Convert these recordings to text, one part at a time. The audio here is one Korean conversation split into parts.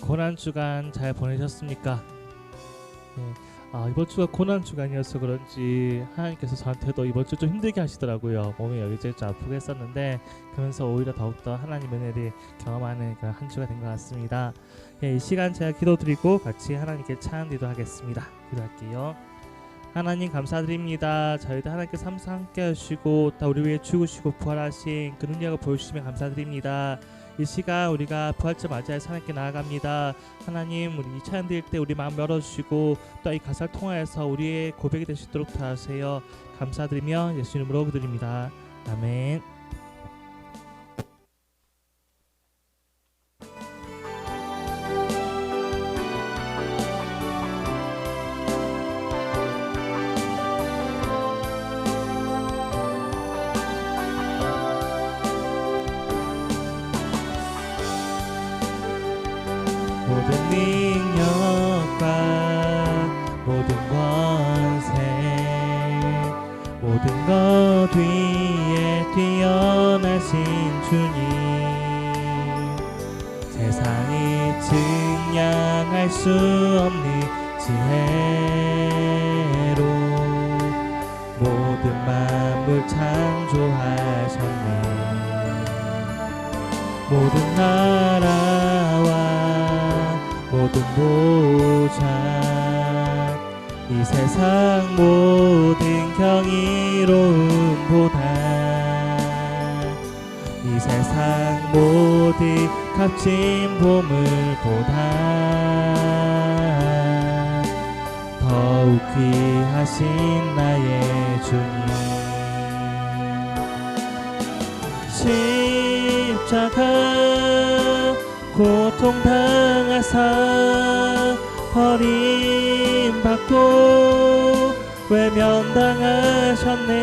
고난 주간 잘 보내셨습니까? 이번 주가 고난 주간이어서 그런지 하나님께서 저한테도 이번 주 좀 힘들게 하시더라고요. 몸이 여기저기 좀 아프고 했었는데 그러면서 오히려 더욱더 하나님 은혜를 경험하는 그런 한 주가 된 것 같습니다. 이 시간 제가 기도드리고 같이 하나님께 찬양드리도록 하겠습니다. 기도할게요. 하나님 감사드립니다. 저희도 하나님께서 항상 함께 하시고 또 우리 위해 죽으시고 부활하신 그 능력을 보여주시면 감사드립니다. 이 시간 우리가 부활절 맞이해서 하나님께 나아갑니다. 하나님, 우리 이 찬양 드릴 때 우리 마음 열어주시고 또 이 가사를 통하여서 우리의 고백이 될 수 있도록 도와주세요. 감사드리며 예수 이름으로 기도드립니다. 아멘. 모든 능력과 모든 권세 모든 것 위에 뛰어나신 주님, 세상이 증량할 수 없는 지혜로 모든 만물 창조하셨네. 모든 나라와 모든 보좌 이 세상 모든 경이로움보다 이 세상 모든 값진 보물보다 더욱 귀하신 나의 주님, 십자가 고통당하사 버림받고 외면당하셨네.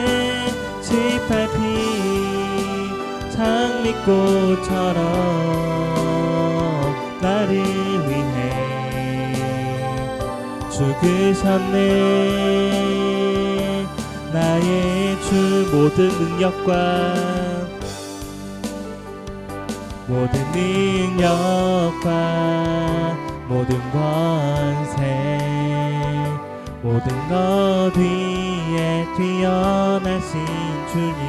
지팔피 장미꽃처럼 나를 위해 죽으셨네. 나의 주 모든 능력과 모든 능력과 모든 권세 모든 것 위에 뛰어나신 주님,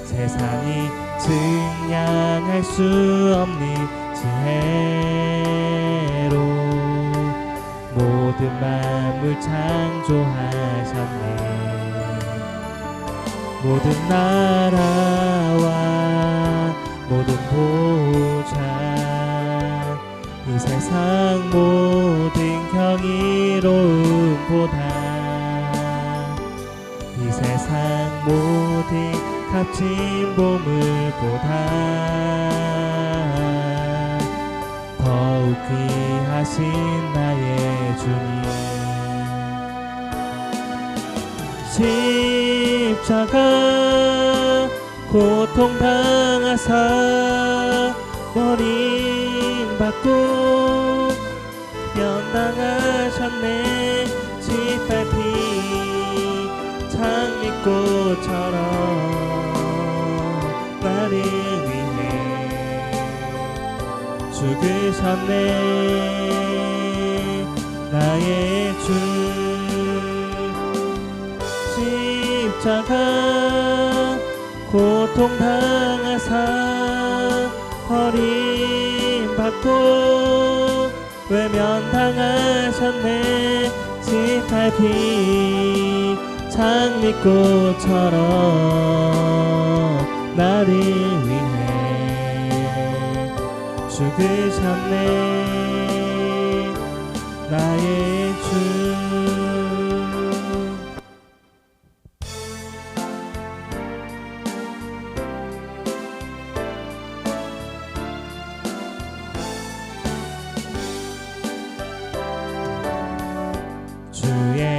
세상이 증량할 수 없는 지혜로 모든 만물 창조하셨네. 모든 나라와 모든 보좌 이 세상 모든 경이로움보다 이 세상 모든 값진 보물보다 더욱 귀하신 나의 주님, 십자가 고통당하사 버림받고 면당하셨네. 지팔피 장미꽃처럼 나를 위해 죽으셨네. 나의 주 십자가 고통당하사 버림받고 외면당하셨네. 지팔피 장미꽃처럼 나를 위해 죽으셨네. 나의 주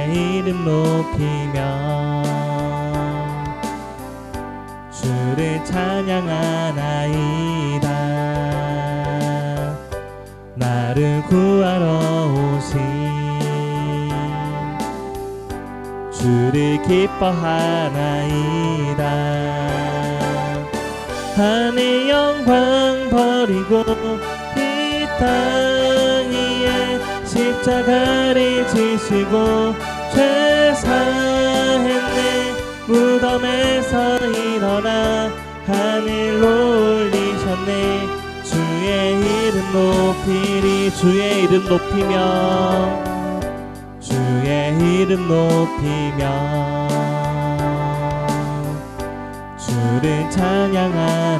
이름 높이며 주를 찬양하나이다. 나를 구하러 오신 주를 기뻐하나이다. 하늘 영광 버리고 이 땅 위에 십자가를 지시고 죄 사했네. 무덤에서 일어나 하늘로 올리셨네. 주의 이름 높이리. 주의 이름 높이며 주의 이름 높이며 주를 찬양하나이다.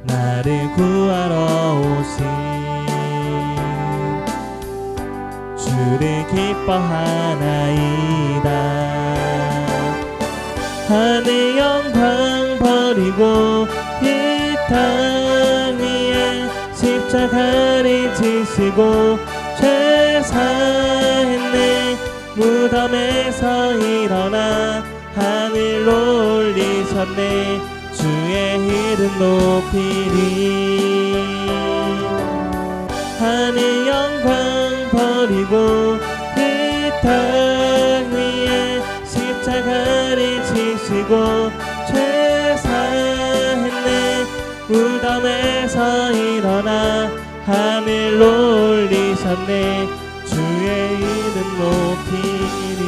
나를 구하러 오신 주를 기뻐하나이다. 하늘 영광 버리고 이 땅 위에 십자가를 지시고 죄 사했네. 무덤에서 일어나 하늘로 올리셨네. 주의 이름 높이리. 하늘 영광 버리고 이 땅 위에 십자가를 지시고 죄 사했네. 무덤에서 일어나 하늘로 올리셨네. 주의 이름 높이리.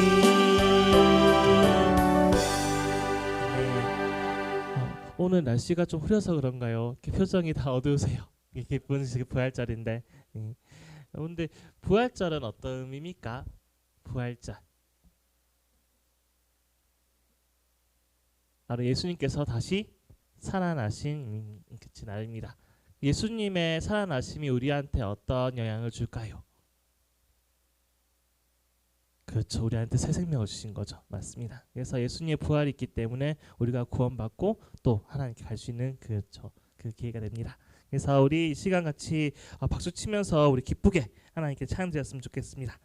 오늘 날씨가 좀 흐려서 그런가요? 이렇게 표정이 다 어두우세요. 이게 기쁜 부활절인데. 근데 부활절은 어떤 의미입니까? 부활절. 바로 예수님께서 다시 살아나신 날입니다. 예수님의 살아나심이 우리한테 어떤 영향을 줄까요? 그렇죠. 우리한테 새 생명을 주신 거죠. 맞습니다. 그래서 예수님의 부활이 있기 때문에 우리가 구원받고 또 하나님께 갈 수 있는 그 기회가 됩니다. 그래서 우리 이 시간 같이 박수 치면서 우리 기쁘게 하나님께 찬양드렸으면 좋겠습니다.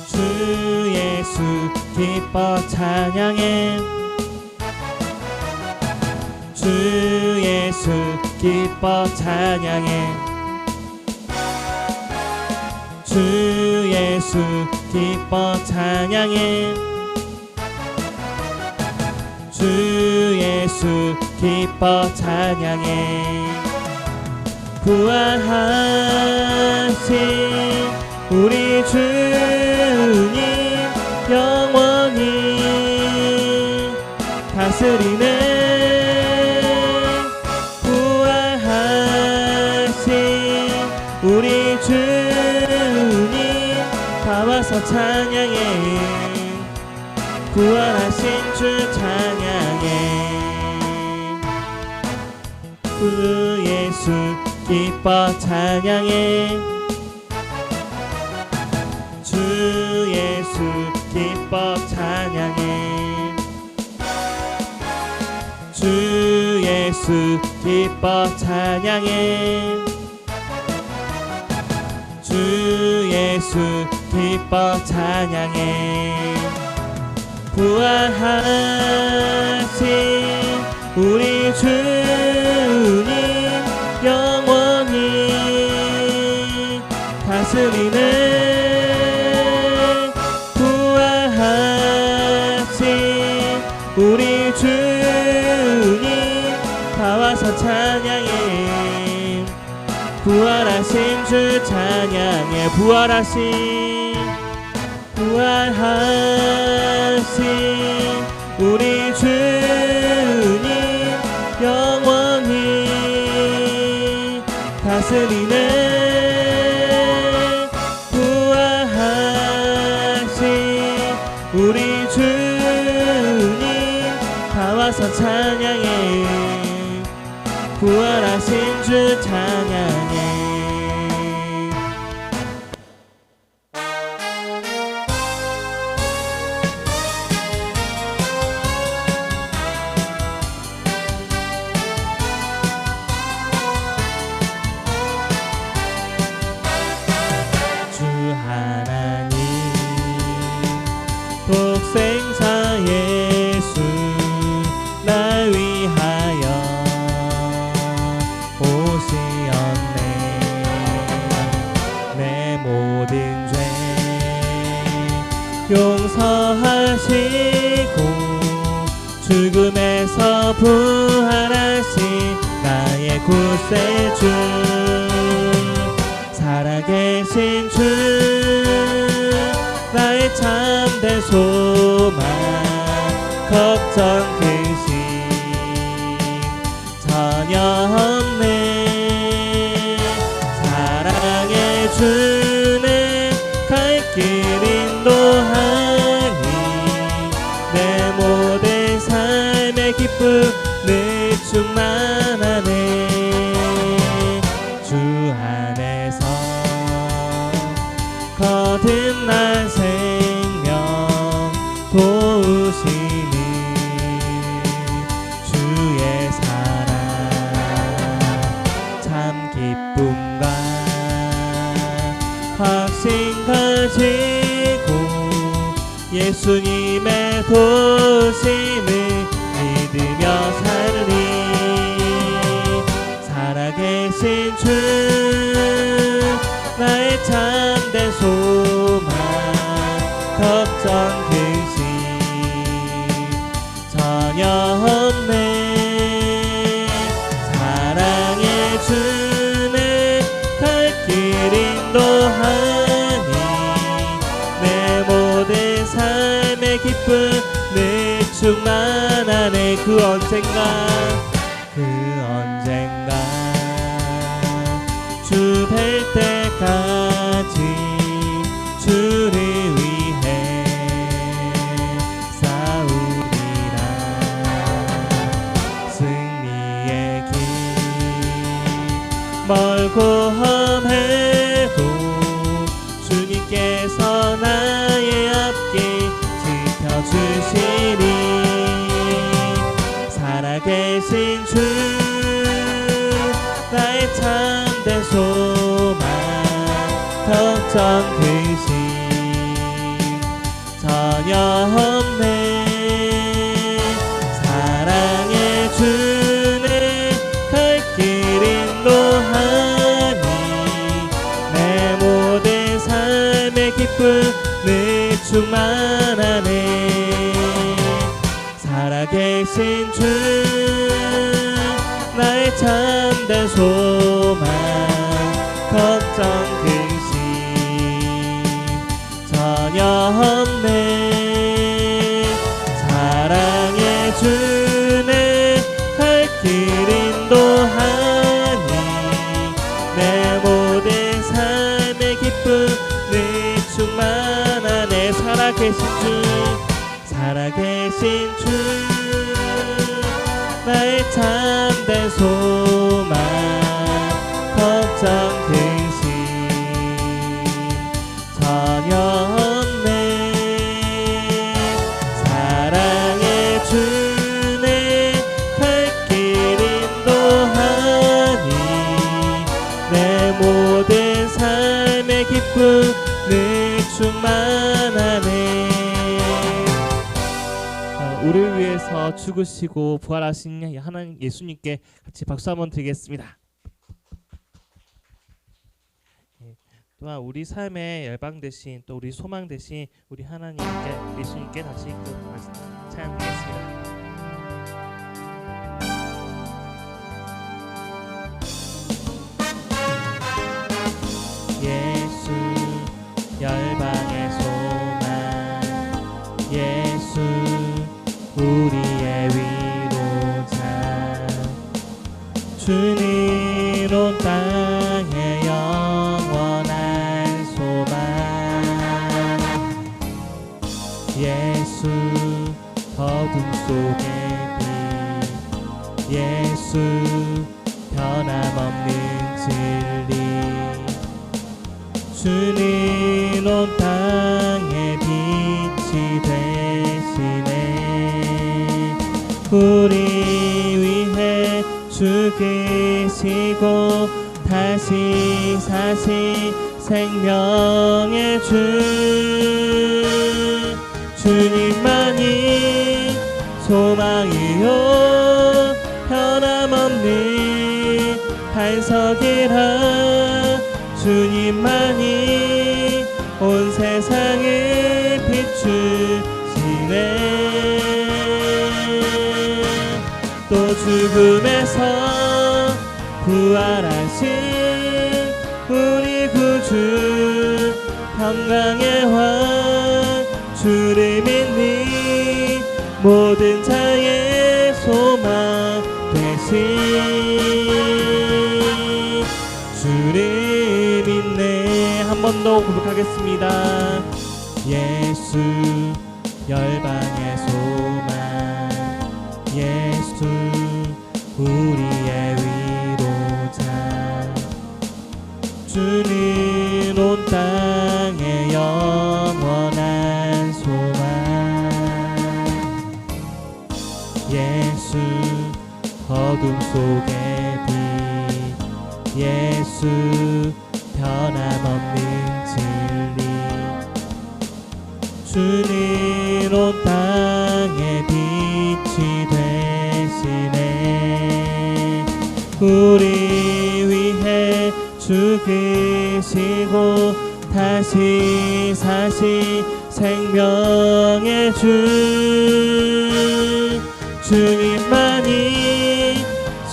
주 예수 기뻐 찬양해. 주 예수 기뻐 찬양해. 주 예수 기뻐 찬양해. 주 예수 기뻐 찬양해. 부활하신 우리 주님 영원히 다스리네. 부활하신 우리 주님 다 와서 찬양해. 부활하신 주 찬양해. 주 예수 기뻐 찬양해. 주 예수 기뻐 찬양해. 주 예수 기뻐 찬양해. 주 예수 기뻐 찬양해. 부활하신 우리 주님 영원히 다스리네. 우리 주님 다 와서 찬양해. 부활하신 주 찬양해. 부활하신 우리 주님 영원히 다스리네. 부활하신 우리 주님 다 와서 찬양해. 부활하신 주 찬양해. 주 하나님 독생자의 부활하신 나의 구세주 살아계신 주 나의 참된 소망 걱정 근심 전혀 없네 사랑의 주는 갈 길 인도하니 내 모든 삶의 기쁨을 충만하네 주 안에서 거듭난 생명 도우시니 주의 사랑 참 기쁨과 확신 가지고 예수님의 도심을 믿으며 살리 살아계신 주 나의 참된 소망 걱정 근심 전혀 없네 사랑의 주는 갈 길 인도하니 내 모든 삶의 기쁨을 충만하네 그 언젠가 주 뵐 때까지 주를 위해 싸우리라 승리의 길 멀고 험해도 주님께서 나의 앞길 지켜주시니 살아계신 주 나의 참된 소망 걱정 근심 전혀 없네 사랑의 주는 갈 길 인도하니 내 모든 삶의 기쁨을 충만하네 살아계신 주 나의 참된 소망 걱정 근심 전혀 없네 사랑의 주는 갈 길 인도하니 내 모든 삶의 기쁨을 충만하네 살아계신 주 나의 참된 소망 걱정 근심 전혀 없네 사랑의 주는 갈 길 인도하니 내 모든 삶의 기쁨을 충만하네 우리를 위해서 죽으시고 부활하신 하나님 예수님께 같이 박수 한번 드리겠습니다. 또한 우리 삶의 열방 대신 또 우리 소망 대신 우리 하나님께 예수님께 다시 찬양드리겠습니다. 예수 열방의 소망 예수 우리의 위로자 주님 온 땅의 영원한 소망 예수 어둠 속의 빛 예수 변함없는 진리 주님 온 땅의 빛이 되시네 우리 위해 죽으시고 다시 사신 생명의 주 주님만이 소망이요 변함없는 반석이라 주님만이 온 세상을 비추시네 또 죽음에서 부활하신 우리 구주 평강의 왕 주를 믿니 모든 자의 소망 되신 주를 믿네. 한 번 더 고백하겠습니다. 예수 열방의 소망 예수 우리의 위로자 주는 온 땅의 영원한 소망 예수 어둠 속의 빛 예수 변함없는 진리 주는 온 땅의 빛이 되시네. 우리 위해 죽으시고 다시 사신 생명의 주 주님만이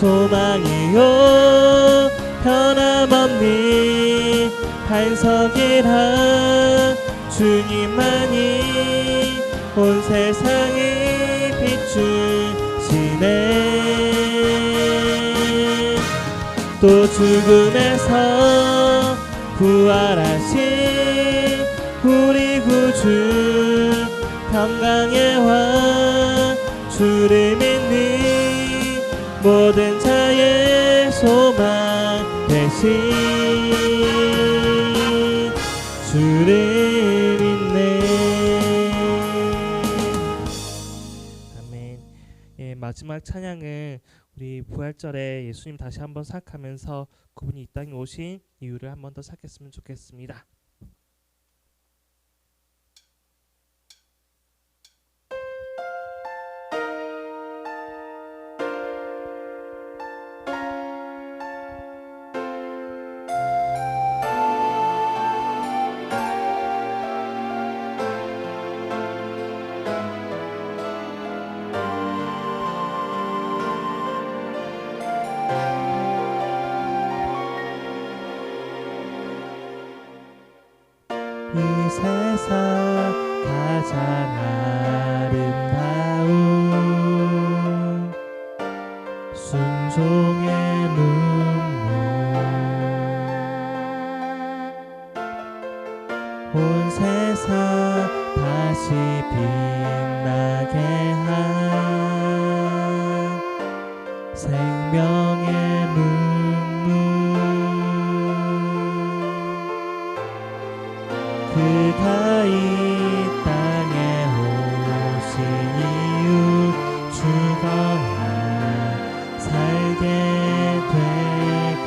소망이요 변함없는 반석이라 주님만이 온 세상을 비추시네. 또 죽음에서 부활하신 우리 구주 평강의 왕 주를 믿는 모든 자의 소망 되신 주를 믿네. 아멘. 예, 마지막 찬양은 우리 부활절에 예수님 다시 한번 생각하면서 그분이 이 땅에 오신 이유를 한번 더 생각했으면 좋겠습니다. 이 세상 가장 아름다운 순종의 눈물 온 세상 다시 빛나게 한 생명의 눈물 그가 이 땅에 오신 이유 죽어야 살게 되고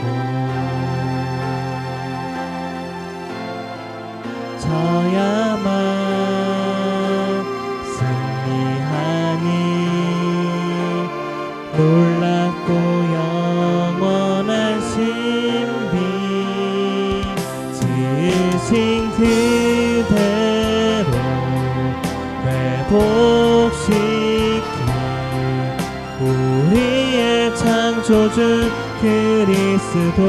저야만 승리하니 놀랍고 영원한 신비 지으신 그대로 회복시킨 우리의 창조주 그리스도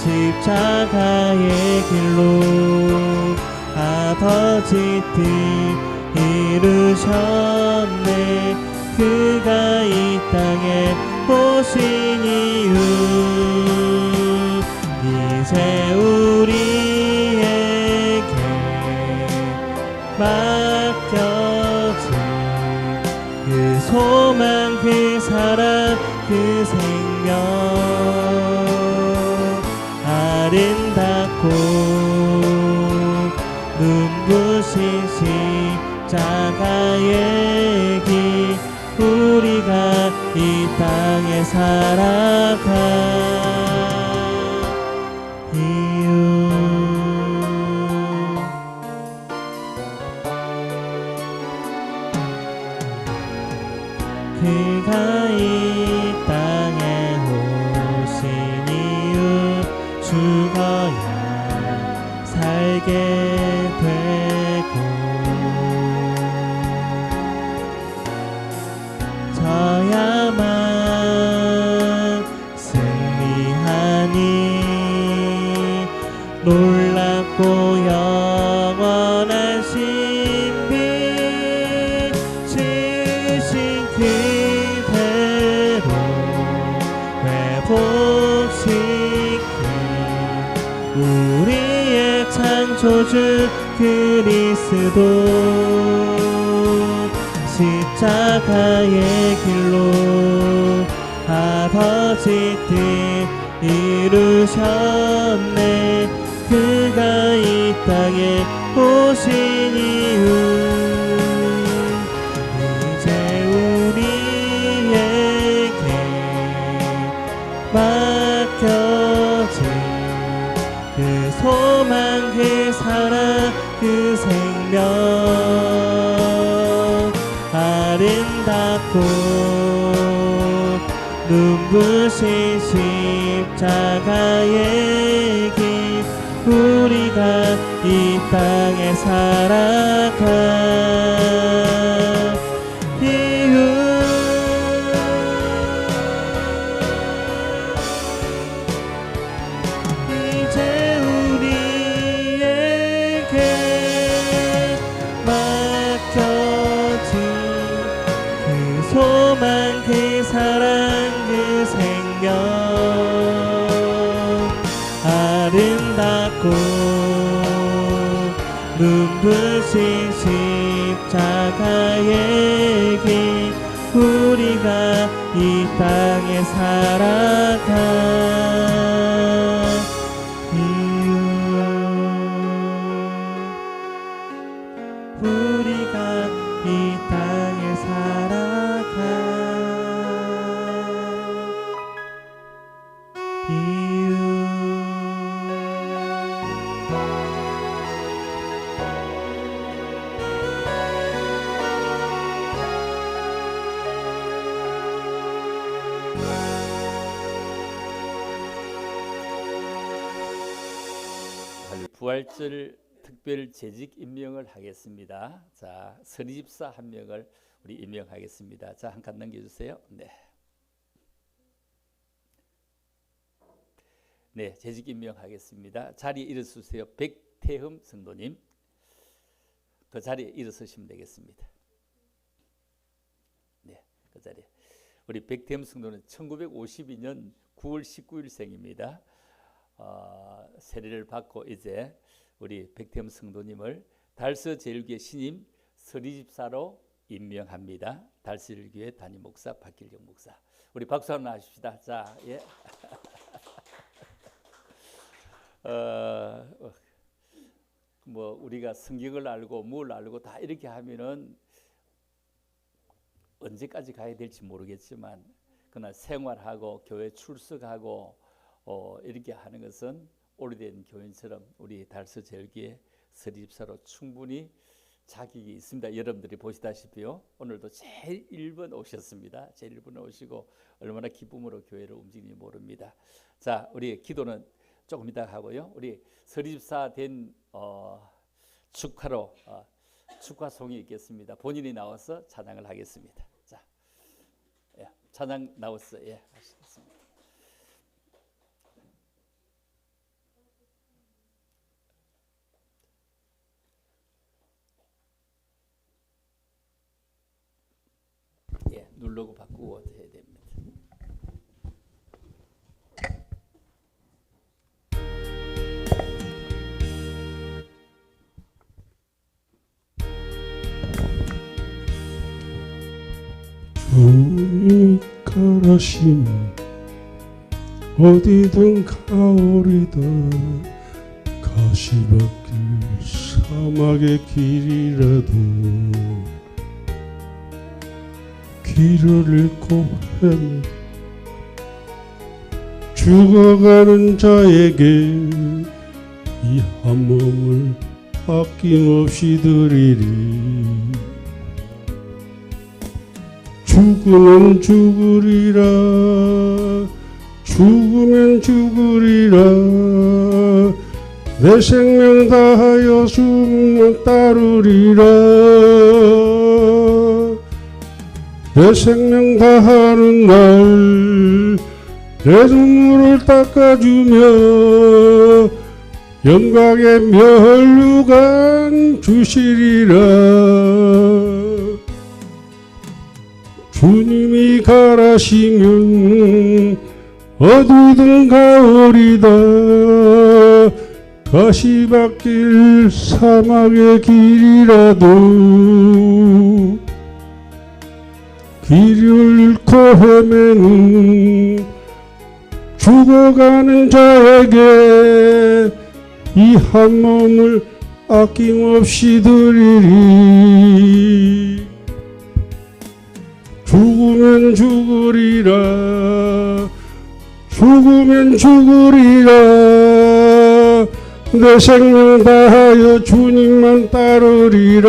십자가의 길로 아버지 뜻 이루셨네. 그가 이 땅에 오신 이유 이제 우리에게 맡겨진 그 소망 그 사랑 그 생명 아름답고 눈부신 십자가의 길 우리가 이 땅에 살아가 이유 그가 이 땅에 오신 이유 죽어야 살게 되고 창조주 그리스도 십자가의 길로 아버지 뜻 이루셨네. 그가 이 땅에 오신 이유 이제 우리에게 맡겨진 그 소망 그 사랑 그 생명 아름답고 눈부신 십자가의 길 우리가 이 땅에 살아갈 이유 이제 우리에게 맡겨진 그 소망 그 사랑 그 생명 아름답고 눈부신 십자가의 길 우리가 이 땅에 살아갈 이유 우리가 이 땅에 살아갈 이유 부활절 특별 재직 임명을 하겠습니다. 자, 서리집사 한 명을 우리 임명하겠습니다. 자, 한 칸 넘겨주세요. 네. 네, 재직 임명하겠습니다. 자리에 일어서세요. 백태흠 성도님. 그 자리에 일어서시면 되겠습니다. 네, 그 자리에. 우리 백태흠 성도는 1952년 9월 19일생입니다. 세례를 받고 이제 우리 백태흠 성도님을 달서제일교회 신임 서리집사로 임명합니다. 달서제일교회 담임 목사 박길경 목사. 우리 박수 한번 하십시다. 자, 예. 뭐 우리가 성경을 알고 뭘 알고 다 이렇게 하면은 언제까지 가야 될지 모르겠지만 그러나 생활하고 교회 출석하고 이렇게 하는 것은 오래된 교인처럼 우리 달서제일교회 서리집사로 충분히 자격이 있습니다. 여러분들이 보시다시피요. 오늘도 제일 1번 오셨습니다. 제일 1번 오시고 얼마나 기쁨으로 교회를 움직이는지 모릅니다. 자, 우리 기도는 조금 이따 하고요. 우리 서리집사 된 축하로 축하송이 있겠습니다. 본인이 나와서 찬양을 하겠습니다. 자, 예, 찬양 나왔어. 예, 하시겠습니다. 예, 누르고 바꾸고 해야 됩니다. 주님이 가라심 어디든 가오리다 가시밭길 사막의 길이라도 길을 잃고 헤매 죽어가는 자에게 이 한 몸을 아낌없이 드리리 죽으면 죽으리라 죽으면 죽으리라 내 생명 다하여 숨을 따르리라 내 생명 다하는 날 내 눈물을 닦아주며 영광의 면류관 주시리라 주님이 가라시면 어디든 가오리다 가시밭길 사막의 길이라도 길을 잃고 헤매는 죽어가는 자에게 이 한 몸을 아낌없이 드리리. 죽으면 죽으리라, 죽으면 죽으리라, 내 생명 다하여 주님만 따르리라.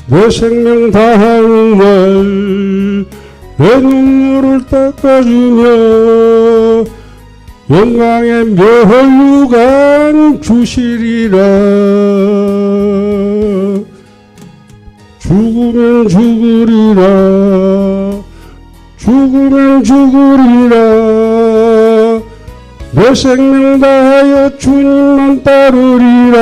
내 생명 다하는 날 내 눈물을 닦아주며 영광의 멸류관 주시리라. 죽으면 죽으리라, 죽으면 죽으리라, 내 생명 다하여 주님만 따르리라.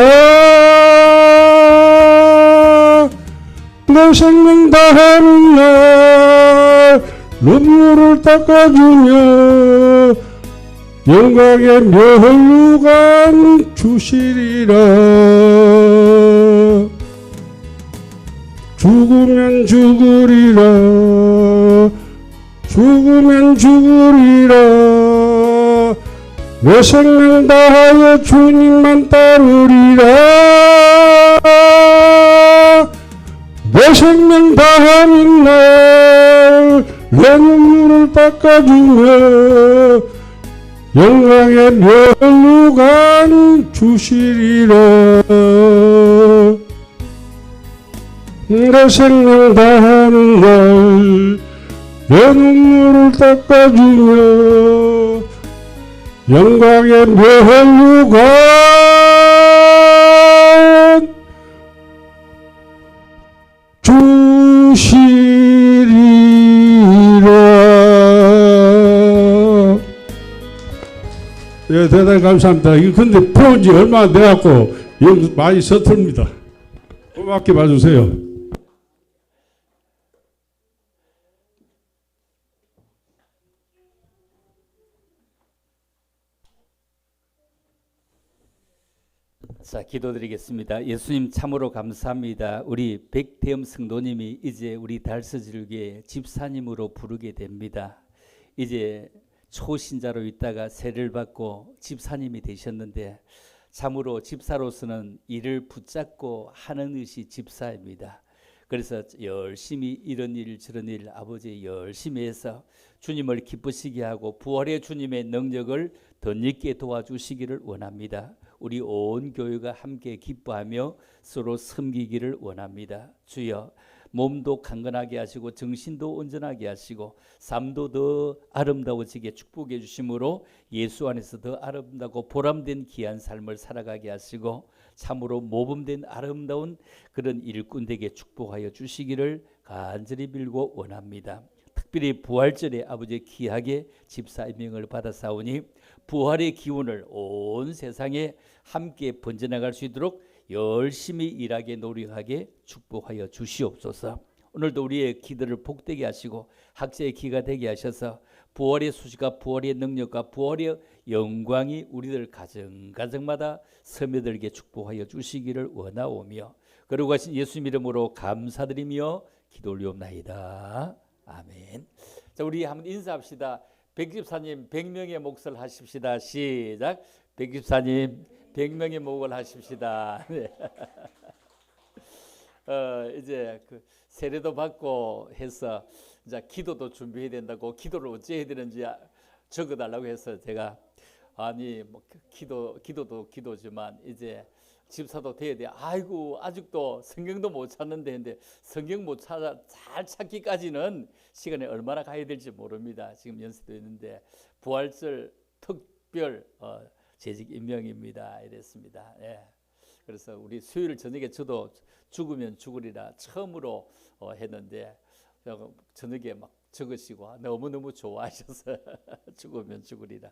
내 생명 다하는 날 눈물을 닦아주며 영광의 멸류관 주시리라. 죽으면 죽으리라, 죽으면 죽으리라, 내 생명 다하여 주님만 따르리라. 내 생명 다하는 날 내 눈물을 닦아주며 영광의 멸류관 주시리라. 내 생명 다하는 날 내 눈물을 닦아주며 영광의 멸류관 주시리라. 예, 대단히 감사합니다. 이거 근데 배운 지 얼마 안 돼갖고 여기 많이 서툴입니다. 고맙게 봐주세요. 자, 기도드리겠습니다. 예수님 참으로 감사합니다. 우리 백대엄 성도님이 이제 우리 달서질교회 집사님으로 부르게 됩니다. 이제 초신자로 있다가 세례를 받고 집사님이 되셨는데 참으로 집사로서는 일을 붙잡고 하는 것이 집사입니다. 그래서 열심히 이런 일 저런 일 아버지 열심히 해서 주님을 기쁘시게 하고 부활의 주님의 능력을 덧입게 도와주시기를 원합니다. 우리 온 교회가 함께 기뻐하며 서로 섬기기를 원합니다. 주여, 몸도 강건하게 하시고 정신도 온전하게 하시고 삶도 더 아름다워지게 축복해 주심으로 예수 안에서 더 아름다고 보람된 귀한 삶을 살아가게 하시고 참으로 모범된 아름다운 그런 일꾼 되게 축복하여 주시기를 간절히 빌고 원합니다. 특별히 부활절에 아버지 귀하게 집사 임명을 받아사오니 부활의 기운을 온 세상에 함께 번져나갈 수 있도록 열심히 일하게 노력하게 축복하여 주시옵소서. 오늘도 우리의 기도를 복되게 하시고 학자의 기가 되게 하셔서 부활의 소식과 부활의 능력과 부활의 영광이 우리들 가정가정마다 스며들게 축복하여 주시기를 원하오며 그러고 가신 예수님 이름으로 감사드리며 기도 올리옵나이다. 아멘. 자, 우리 한번 인사합시다. 백집사님 100명의 몫을 하십시다. 시작. 백집사님 100명의 몫을 하십시다. 네. 이제 그 세례도 받고 해서 이제 기도도 준비해야 된다고 기도를 어찌 해야 되는지 적어달라고 해서 제가 아니 뭐 기도도 기도지만 이제 집사도 돼야 돼. 아이고 아직도 성경도 못 찾는데 근데 성경 못 찾아 잘 찾기까지는 시간이 얼마나 가야 될지 모릅니다. 지금 연습도 있는데 부활절 특별 재직 임명입니다. 이랬습니다. 예. 그래서 우리 수요일 저녁에 저도 죽으면 죽으리라 처음으로 했는데 저녁에 막 적으시고 너무너무 좋아하셔서 죽으면 죽으리라.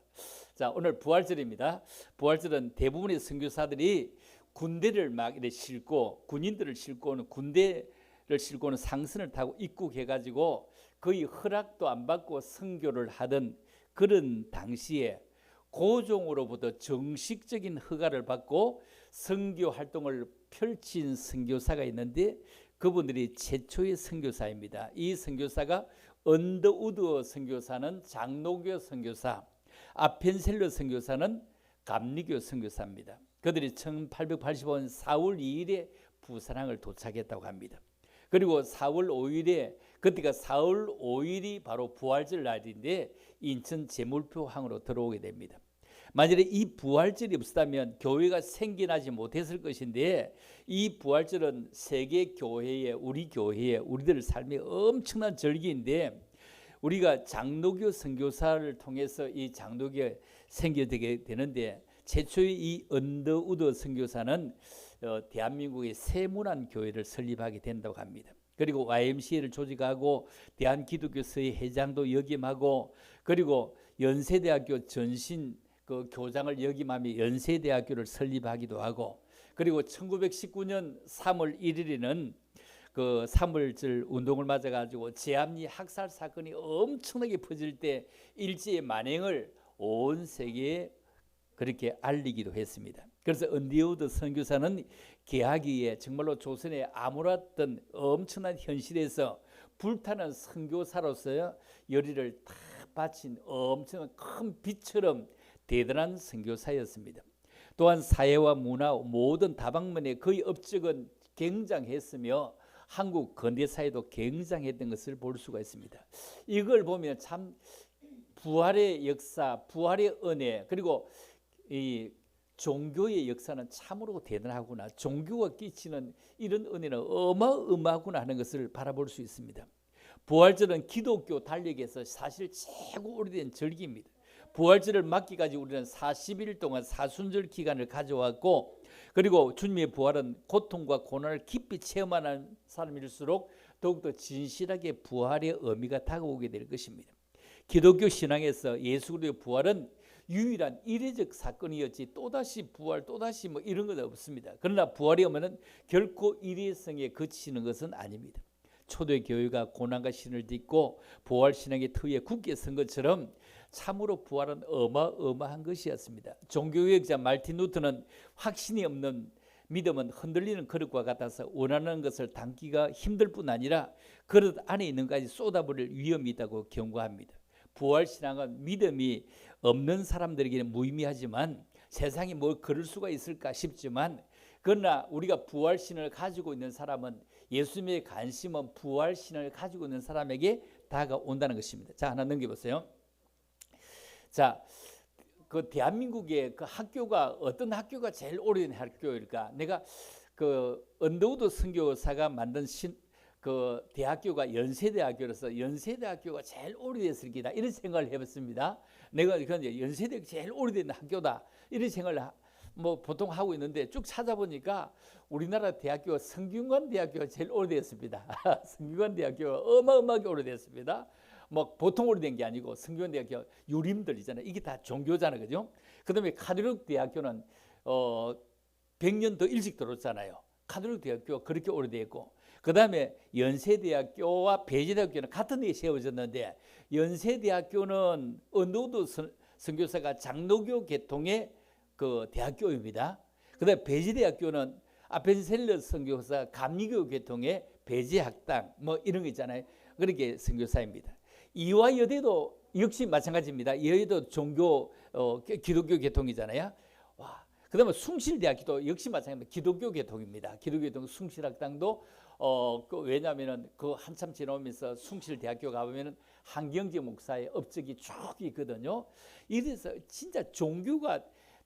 자, 오늘 부활절입니다. 부활절은 대부분의 선교사들이 군대를 막 이렇게 싣고 군인들을 싣고는 군대를 싣고는 상선을 타고 입국해가지고 거의 허락도 안 받고 선교를 하던 그런 당시에 고종으로부터 정식적인 허가를 받고 선교 활동을 펼친 선교사가 있는데 그분들이 최초의 선교사입니다. 이 선교사가 언더우드 선교사는 장로교 선교사, 아펜셀러 선교사는 감리교 선교사입니다. 그들이 1885년 4월 2일에 부산항을 도착했다고 합니다. 그리고 4월 5일에 그때가 4월 5일이 바로 부활절 날인데 인천 제물표항으로 들어오게 됩니다. 만약에 이 부활절이 없었다면 교회가 생겨나지 못했을 것인데 이 부활절은 세계 교회에 우리 교회에 우리들 삶의 엄청난 절기인데 우리가 장로교 선교사를 통해서 이 장로교가 생겨되게 되는데 최초의 이 언더우드 선교사는 대한민국의 세문안 교회를 설립하게 된다고 합니다. 그리고 YMCA를 조직하고 대한기독교서의 회장도 역임하고 그리고 연세대학교 전신 그 교장을 역임하며 연세대학교를 설립하기도 하고 그리고 1919년 3월 1일에는 그 3월절 운동을 맞아가지고 제암리 학살 사건이 엄청나게 퍼질 때 일제의 만행을 온 세계에 그렇게 알리기도 했습니다. 그래서 언더우드 선교사는 개하기에 정말로 조선에 아물었던 엄청난 현실에서 불타는 선교사로서 열의를 다 바친 엄청난 큰 빛처럼 대단한 선교사였습니다. 또한 사회와 문화 모든 다방면에 그의 업적은 굉장했으며 한국 근대사회도 굉장했던 것을 볼 수가 있습니다. 이걸 보면 참 부활의 역사, 부활의 은혜 그리고 이 종교의 역사는 참으로 대단하구나. 종교가 끼치는 이런 은혜는 어마어마하구나 하는 것을 바라볼 수 있습니다. 부활절은 기독교 달력에서 사실 최고 오래된 절기입니다. 부활절을 맞기까지 우리는 40일 동안 사순절 기간을 가져왔고 그리고 주님의 부활은 고통과 고난을 깊이 체험하는 사람일수록 더욱더 진실하게 부활의 의미가 다가오게 될 것입니다. 기독교 신앙에서 예수 그리스도의 부활은 유일한 이례적 사건이었지 또다시 부활 또다시 뭐 이런 건 없습니다. 그러나 부활의 의미는 결코 일회성에 그치는 것은 아닙니다. 초대 교회가 고난과 신을 딛고 부활 신앙의 터위에 굳게 선 것처럼 참으로 부활은 어마어마한 것이었습니다. 종교개혁자 마르틴 루터는 확신이 없는 믿음은 흔들리는 그릇과 같아서 원하는 것을 담기가 힘들 뿐 아니라 그릇 안에 있는 것까지 쏟아버릴 위험이 있다고 경고합니다. 부활신앙은 믿음이 없는 사람들에게는 무의미하지만 세상에 뭐 그럴 수가 있을까 싶지만 그러나 우리가 부활신을 가지고 있는 사람은 예수님의 관심은 부활신을 가지고 있는 사람에게 다가온다는 것입니다. 자, 하나 넘겨보세요. 자, 그 대한민국의 그 학교가 어떤 학교가 제일 오래된 학교일까? 내가 그 언더우드 선교사가 만든 그 대학교가 연세대학교로서 연세대학교가 제일 오래됐을 기다 이런 생각을 해봤습니다. 내가 연세대가 제일 오래된 학교다 이런 생각을 뭐 보통 하고 있는데 쭉 찾아보니까 우리나라 대학교가 성균관 대학교가 제일 오래됐습니다. 성균관 대학교가 어마어마하게 오래됐습니다. 뭐 보통 오래된 게 아니고 성균관 대학교 유림들이잖아요. 이게 다 종교잖아요, 그죠? 그다음에 카톨릭 대학교는 100년 더 일찍 들어왔잖아요. 카톨릭 대학교가 그렇게 오래됐고, 그 다음에 연세대학교와 배제대학교는 같은 해에 세워졌는데 연세대학교는 언더우드 선교사가 장로교 계통의 그 대학교입니다. 그 다음에 배제대학교는 아펜셀러 선교사 감리교 계통의 배제학당 뭐 이런 거 있잖아요. 그렇게 선교사입니다. 이화여대도 역시 마찬가지입니다. 여의도 종교 기독교 계통이잖아요. 와, 그다음에 숭실대학교도 역시 마찬가지입니다. 기독교 계통입니다. 기독교 계통 숭실학당도 왜냐하면은 그 한참 지나오면서 숭실대학교 가보면은 한경재 목사의 업적이 쭉 있거든요. 이래서 진짜 종교가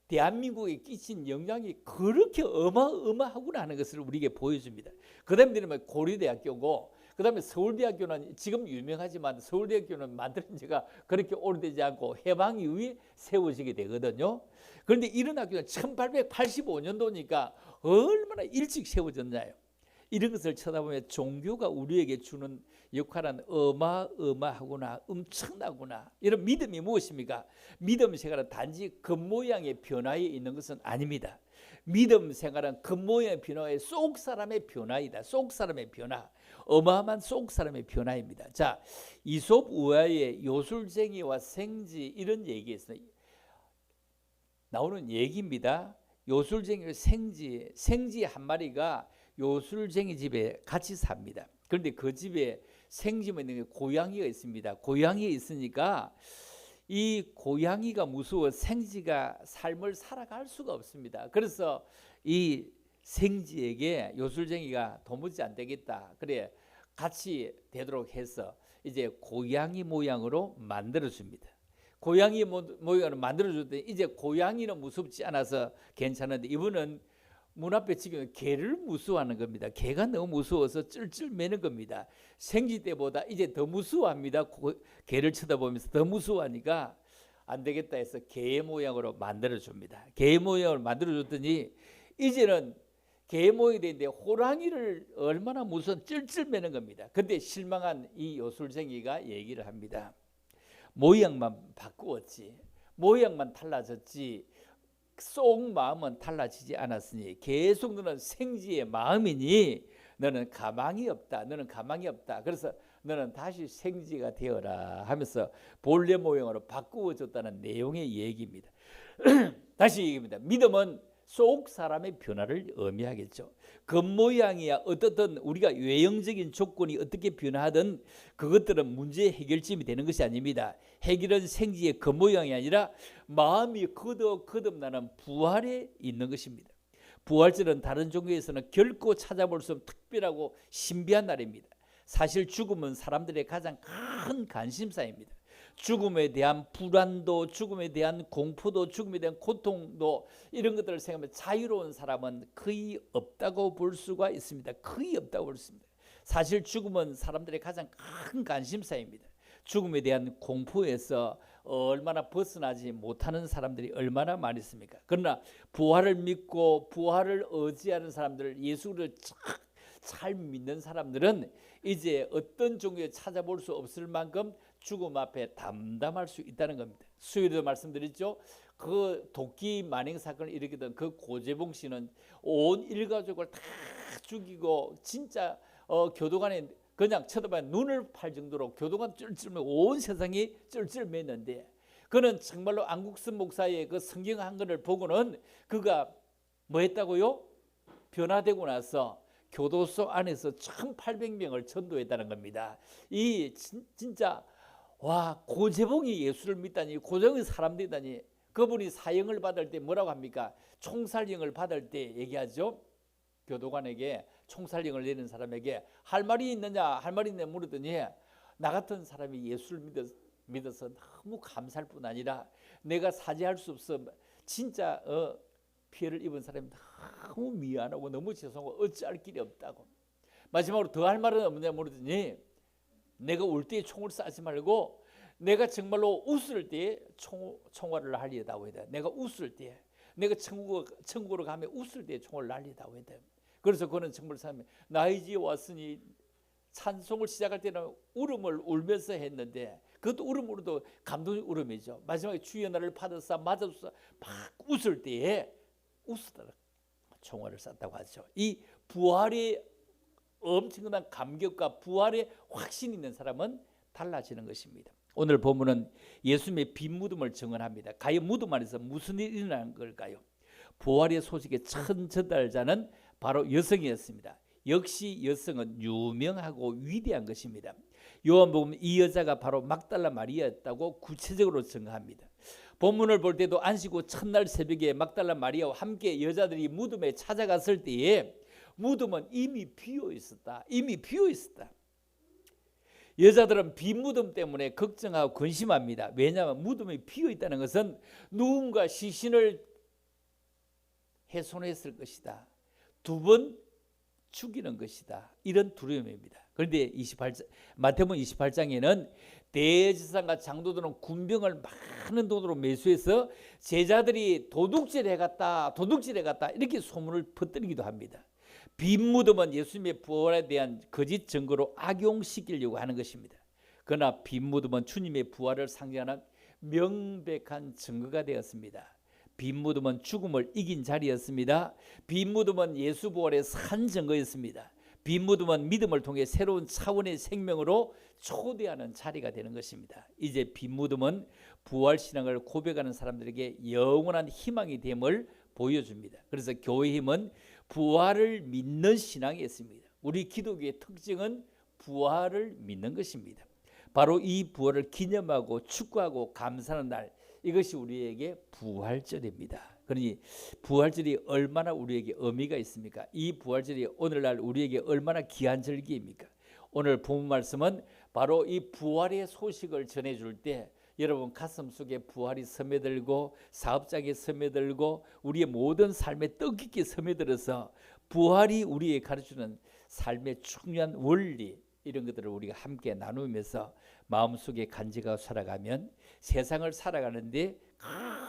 대한민국에 끼친 영향이 그렇게 어마어마하구나 하는 것을 우리에게 보여줍니다. 그다음에 고려대학교고, 그다음에 서울대학교는 지금 유명하지만 서울대학교는 만들어진 지가 그렇게 오래되지 않고 해방 이후에 세워지게 되거든요. 그런데 이런 학교는 1885년도니까 얼마나 일찍 세워졌나요? 이런 것을 쳐다보면 종교가 우리에게 주는 역할은 어마어마하구나, 엄청나구나. 이런 믿음이 무엇입니까? 믿음 생활은 단지 겉모양의 변화에 있는 것은 아닙니다. 믿음 생활은 겉모양의 변화에 속 사람의 변화이다. 속 사람의 변화, 어마어마한 속 사람의 변화입니다. 자, 이솝 우화의 요술쟁이와 생지 이런 얘기에서 나오는 얘기입니다. 요술쟁이 생쥐 한 마리가 요술쟁이 집에 같이 삽니다. 그런데 그 집에 생쥐만 있는 게 고양이가 있습니다. 고양이가 있으니까 이 고양이가 무서워 생쥐가 삶을 살아갈 수가 없습니다. 그래서 이 생쥐에게 요술쟁이가 도무지 안 되겠다. 그래 같이 되도록 해서 이제 고양이 모양으로 만들어줍니다. 고양이 모양으로 만들어줬더니 이제 고양이는 무섭지 않아서 괜찮은데 이분은 문 앞에 지금 개를 무서워하는 겁니다. 개가 너무 무서워서 찔찔 매는 겁니다. 생쥐 때보다 이제 더 무서워합니다. 개를 쳐다보면서 더 무서워하니까 안 되겠다 해서 개 모양으로 만들어줍니다. 개 모양으로 만들어줬더니 이제는 개 모양이 되는데 호랑이를 얼마나 무서워 찔찔 매는 겁니다. 근데 실망한 이 요술쟁이가 얘기를 합니다. 모양만 바꾸었지, 모양만 달라졌지 속 마음은 달라지지 않았으니 계속 너는 생쥐의 마음이니 너는 가망이 없다. 너는 가망이 없다. 그래서 너는 다시 생쥐가 되어라 하면서 본래 모양으로 바꾸어줬다는 내용의 얘기입니다. 다시 얘기합니다. 믿음은 속 사람의 변화를 의미하겠죠. 겉모양이야 어떻든 우리가 외형적인 조건이 어떻게 변화하든 그것들은 문제 해결점이 되는 것이 아닙니다. 해결은 생쥐의 겉모양이 아니라 마음이 거듭나는 부활에 있는 것입니다. 부활절은 다른 종교에서는 결코 찾아볼 수 없는 특별하고 신비한 날입니다. 사실 죽음은 사람들의 가장 큰 관심사입니다. 죽음에 대한 불안도, 죽음에 대한 공포도, 죽음에 대한 고통도 이런 것들을 생각하면 자유로운 사람은 거의 없다고 볼 수가 있습니다. 거의 없다고 볼 수 있습니다. 사실 죽음은 사람들의 가장 큰 관심사입니다. 죽음에 대한 공포에서 얼마나 벗어나지 못하는 사람들이 얼마나 많이 있습니까? 그러나 부활을 믿고 부활을 의지하는 사람들, 예수를 잘 믿는 사람들은 이제 어떤 종교에 찾아볼 수 없을 만큼 죽음 앞에 담담할 수 있다는 겁니다. 수요일에도 말씀드렸죠. 그 도끼 만행 사건을 일으키던 그 고재봉 씨는 온 일가족을 다 죽이고 진짜 교도관에 그냥 쳐다보면 눈을 팔 정도로 교도관 쩔쩔매 온 세상이 쩔쩔매는데 그는 정말로 안국선 목사의 그 성경 한 권을 보고는 그가 뭐 했다고요? 변화되고 나서 교도소 안에서 1,800명을 전도했다는 겁니다. 이 진짜 와 고재봉이 예수를 믿다니 고재봉이 사람 되다니 그분이 사형을 받을 때 뭐라고 합니까? 총살형을 받을 때 얘기하죠. 교도관에게 총살형을 내는 사람에게 할 말이 있느냐 할 말이 있느냐 물었더니 나 같은 사람이 예수를 믿어서 너무 감사할 뿐 아니라 내가 사죄할 수 없어 진짜 피해를 입은 사람이 너무 미안하고 너무 죄송하고 어찌할 길이 없다고. 마지막으로 더 할 말은 없느냐 물었더니 내가 울 때 총을 쏴지 말고 내가 정말로 웃을 때 총알을 날리다고 해야 돼. 내가 웃을 때 내가 천국으로 가면 웃을 때 총을 날리다고 해야 돼. 그래서 그는 정말 사람이 나의 지에 왔으니 찬송을 시작할 때는 울음을 울면서 했는데 그것도 울음으로도 감동의 울음이죠. 마지막에 주여 나를 받아서 맞아서 막 웃을 때에 웃으다가 총알을 쐈다고 하죠. 이 부활의 엄청난 감격과 부활의 확신이 있는 사람은 달라지는 것입니다. 오늘 본문은 예수님의 빈 무덤을 증언합니다. 과연 무덤 안에서 무슨 일이 일어난 걸까요? 부활의 소식의 첫 전달자는 바로 여성이었습니다. 역시 여성은 유명하고 위대한 것입니다. 요한복음 이 여자가 바로 막달라 마리아였다고 구체적으로 증거합니다. 본문을 볼 때도 안식 후 첫날 새벽에 막달라 마리아와 함께 여자들이 무덤에 찾아갔을 때에 무덤은 이미 비어 있었다. 이미 비어 있었다. 여자들은 빈 무덤 때문에 걱정하고 근심합니다. 왜냐하면 무덤이 비어 있다는 것은 누군가 시신을 훼손했을 것이다. 두 번 죽이는 것이다. 이런 두려움입니다. 그런데 마태복음 28장에는 대제사장과 장로들은 군병을 많은 돈으로 매수해서 제자들이 도둑질해 갔다 이렇게 소문을 퍼뜨리기도 합니다. 빈 무덤은 예수님의 부활에 대한 거짓 증거로 악용시키려고 하는 것입니다. 그러나 빈 무덤은 주님의 부활을 상징하는 명백한 증거가 되었습니다. 빈 무덤은 죽음을 이긴 자리였습니다. 빈 무덤은 예수 부활의 산 증거였습니다. 빈 무덤은 믿음을 통해 새로운 차원의 생명으로 초대하는 자리가 되는 것입니다. 이제 빈 무덤은 부활 신앙을 고백하는 사람들에게 영원한 희망이 됨을 보여줍니다. 그래서 교회 힘은 부활을 믿는 신앙이 있습니다. 우리 기독교의 특징은 부활을 믿는 것입니다. 바로 이 부활을 기념하고 축구하고 감사하는 날, 이것이 우리에게 부활절입니다. 그러니 부활절이 얼마나 우리에게 의미가 있습니까? 이 부활절이 오늘날 우리에게 얼마나 귀한 절기입니까? 오늘 본문 말씀은 바로 이 부활의 소식을 전해줄 때 여러분 가슴 속에 부활이 스며들고 사업장에 스며들고 우리의 모든 삶에 뜻깊게 스며들어서 부활이 우리에게 가르치는 삶의 중요한 원리, 이런 것들을 우리가 함께 나누면서 마음속에 간직하고 살아가면 세상을 살아가는데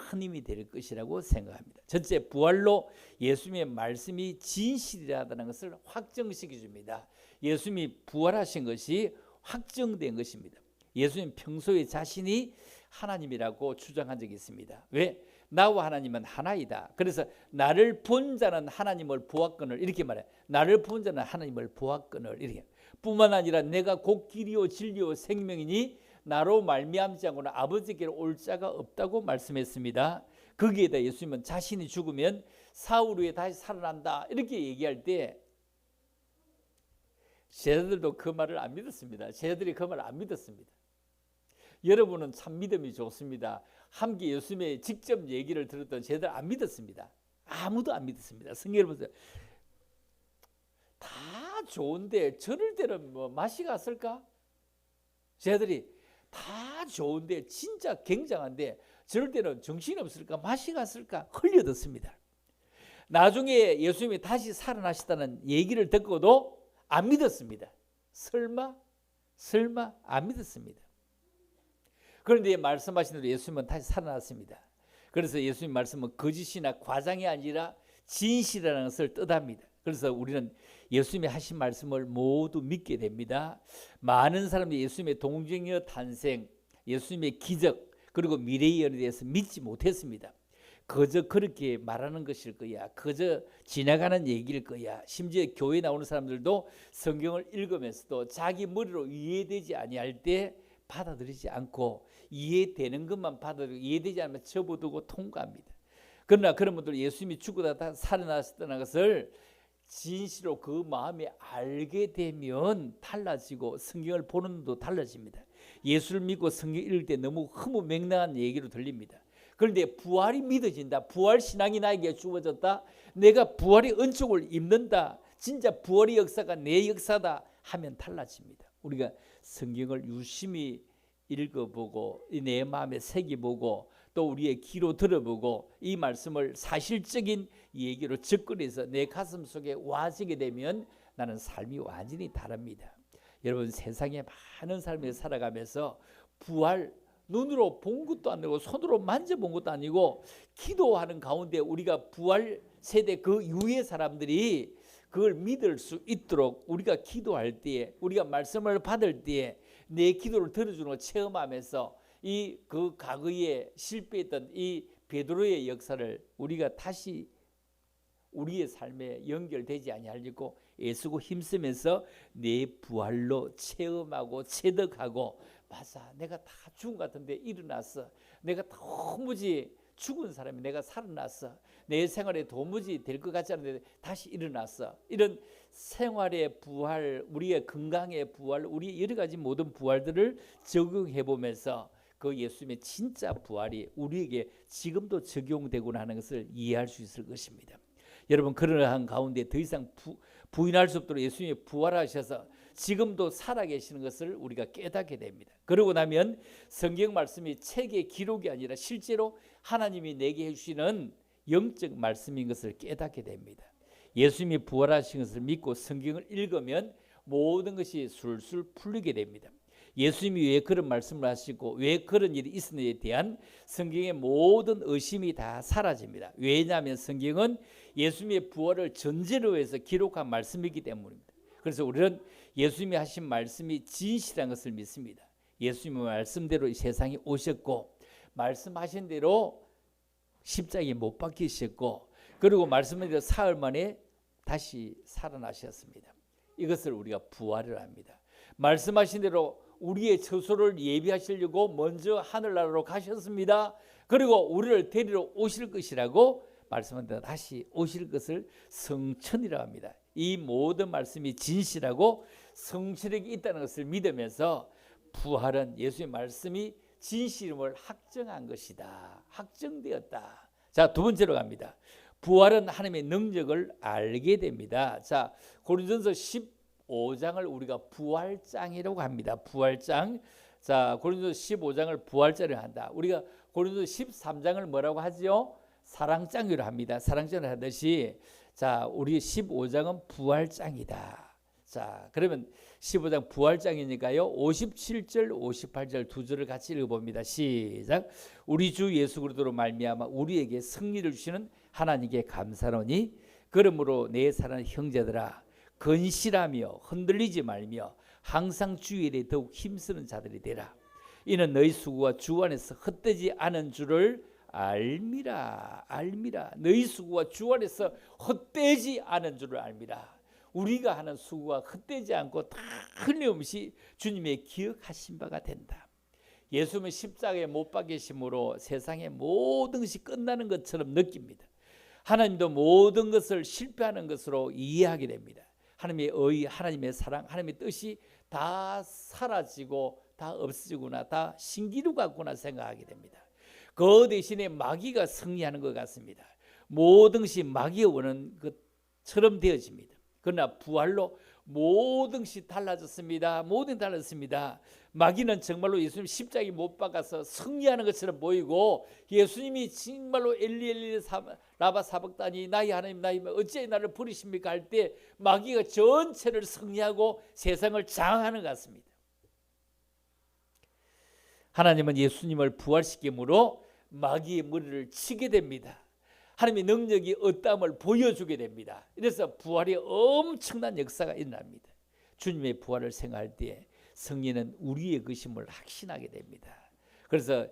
큰 힘이 될 것이라고 생각합니다. 첫째, 부활로 예수님의 말씀이 진실이라는 것을 확정시켜 줍니다. 예수님이 부활하신 것이 확정된 것입니다. 예수님 평소에 자신이 하나님이라고 주장한 적이 있습니다. 왜? 나와 하나님은 하나이다. 그래서 나를 본 자는 하나님을 보았거늘, 이렇게 말해요. 나를 본 자는 하나님을 보았거늘, 이렇게. 뿐만 아니라 내가 곧 길이요 진리요 생명이니 나로 말미암지 않고는 아버지께로 올 자가 없다고 말씀했습니다. 거기에 대해 예수님은 자신이 죽으면 사흘 후에 다시 살아난다, 이렇게 얘기할 때 제자들도 그 말을 안 믿었습니다. 제자들이 그 말을 안 믿었습니다. 여러분은 참 믿음이 좋습니다. 함께 예수님의 직접 얘기를 들었던 제자들 안 믿었습니다. 아무도 안 믿었습니다. 성경을 보세요. 다 좋은데 저럴 때는 뭐 맛이 갔을까? 제자들이 다 좋은데 진짜 굉장한데 저럴 때는 정신이 없을까? 맛이 갔을까? 흘려듣습니다. 나중에 예수님이 다시 살아나시다는 얘기를 듣고도 안 믿었습니다. 설마 안 믿었습니다. 그런데 말씀하신 대로 예수님은 다시 살아났습니다. 그래서 예수님 말씀은 거짓이나 과장이 아니라 진실이라는 것을 뜻합니다. 그래서 우리는 예수님이 하신 말씀을 모두 믿게 됩니다. 많은 사람들이 예수님의 동정녀 탄생, 예수님의 기적, 그리고 미래의 연에 대해서 믿지 못했습니다. 그저 그렇게 말하는 것일 거야. 그저 지나가는 얘기일 거야. 심지어 교회 나오는 사람들도 성경을 읽으면서도 자기 머리로 이해되지 아니할 때 받아들이지 않고 이해되는 것만 받아들이고 이해되지 않으면 접어두고 통과합니다. 그러나 그런 분들 예수님이 죽고 살아나셨다는 것을 진실로 그 마음에 알게 되면 달라지고 성경을 보는 눈도 달라집니다. 예수를 믿고 성경 읽을 때 너무 허무맹랑한 얘기로 들립니다. 그런데 부활이 믿어진다. 부활 신앙이 나에게 주어졌다. 내가 부활의 은총을 입는다. 진짜 부활의 역사가 내 역사다 하면 달라집니다. 우리가 성경을 유심히 읽어보고 내 마음에 새겨보고 또 우리의 귀로 들어보고 이 말씀을 사실적인 얘기로 접근해서 내 가슴 속에 와지게 되면 나는 삶이 완전히 다릅니다. 여러분 세상에 많은 삶을 살아가면서 부활 눈으로 본 것도 아니고 손으로 만져본 것도 아니고 기도하는 가운데 우리가 부활 세대 그 이후의 사람들이 그걸 믿을 수 있도록 우리가 기도할 때에 우리가 말씀을 받을 때에 내 기도를 들어주는 걸 체험하면서 이 그 과거에 실패했던 이 베드로의 역사를 우리가 다시 우리의 삶에 연결되지 아니하려고 애쓰고 힘쓰면서 내 부활로 체험하고 체득하고 맞아 내가 다 죽은 것 같은데 일어났어. 내가 도무지 죽은 사람이 내가 살아났어. 내 생활에 도무지 될 것 같지 않은데 다시 일어났어. 이런 생활의 부활, 우리의 건강의 부활, 우리 여러 가지 모든 부활들을 적용해 보면서 그 예수님의 진짜 부활이 우리에게 지금도 적용되구나 하는 것을 이해할 수 있을 것입니다. 여러분 그러한 가운데 더 이상 부인할 수 없도록 예수님이 부활하셔서 지금도 살아계시는 것을 우리가 깨닫게 됩니다. 그러고 나면 성경 말씀이 책의 기록이 아니라 실제로 하나님이 내게 해주시는 영적 말씀인 것을 깨닫게 됩니다. 예수님이 부활하신 것을 믿고 성경을 읽으면 모든 것이 술술 풀리게 됩니다. 예수님이 왜 그런 말씀을 하시고 왜 그런 일이 있었는지에 대한 성경의 모든 의심이 다 사라집니다. 왜냐하면 성경은 예수님의 부활을 전제로 해서 기록한 말씀이기 때문입니다. 그래서 우리는 예수님이 하신 말씀이 진실한 것을 믿습니다. 예수님의 말씀대로 이 세상에 오셨고 말씀하신 대로 십자가에 못 박히셨고 그리고 말씀한 대로 사흘 만에 다시 살아나셨습니다. 이것을 우리가 부활을 합니다. 말씀하신 대로 우리의 처소를 예비하시려고 먼저 하늘나라로 가셨습니다. 그리고 우리를 데리러 오실 것이라고 말씀한다. 다시 오실 것을 성천이라고 합니다. 이 모든 말씀이 진실하고 성실하게 있다는 것을 믿으면서 부활은 예수의 말씀이 진실임을 확정한 것이다. 확정되었다. 자, 두 번째로 갑니다. 부활은 하나님의 능력을 알게 됩니다. 자, 고린도전서 15장을 우리가 부활장이라고 합니다. 부활장. 자, 고린도전서 15장을 부활장이라고 한다. 우리가 고린도전서 13장을 뭐라고 하죠? 사랑장이라고 합니다. 사랑장을 하듯이 자, 우리 15장은 부활장이다. 자, 그러면 15장 부활장이니까요. 57절, 58절 두 절을 같이 읽어봅니다. 시작. 우리 주 예수 그리스도로 말미암아 우리에게 승리를 주시는 하나님께 감사하노니 그러므로 내 사랑하는 형제들아 건실하며 흔들리지 말며 항상 주 일에 더욱 힘쓰는 자들이 되라. 이는 너희 수고가 주 안에서 헛되지 않은 줄을 알미라. 알미라. 너희 수고가 주 안에서 헛되지 않은 줄을 알미라. 우리가 하는 수고가 헛되지 않고 다 흘림없이 주님의 기억하신 바가 된다. 예수님은 십자가에 못 박히심으로 세상의 모든 것이 끝나는 것처럼 느낍니다. 하나님도 모든 것을 실패하는 것으로 이해하게 됩니다. 하나님의 의, 하나님의 사랑, 하나님의 뜻이 다 사라지고 다 없어지구나, 다 신기루 같구나 생각하게 됩니다. 그 대신에 마귀가 승리하는 것 같습니다. 모든 것이 마귀가 원하는 것처럼 되어집니다. 그러나 부활로 모든 것이 달라졌습니다. 모든 달라졌습니다. 마귀는 정말로 예수님 십자가에 못 박아서 승리하는 것처럼 보이고 예수님이 정말로 엘리 엘리 라바 사박다니 나의 하나님 나의 어찌 나를 버리십니까 할 때 마귀가 전체를 승리하고 세상을 장악하는 것 같습니다. 하나님은 예수님을 부활시킴으로 마귀의 머리를 치게 됩니다. 하나님의 능력이 어떠함을 보여주게 됩니다. 그래서 부활의 엄청난 역사가 일어납니다. 주님의 부활을 생각할 때 성령은 우리의 것임을 확신하게 됩니다. 그래서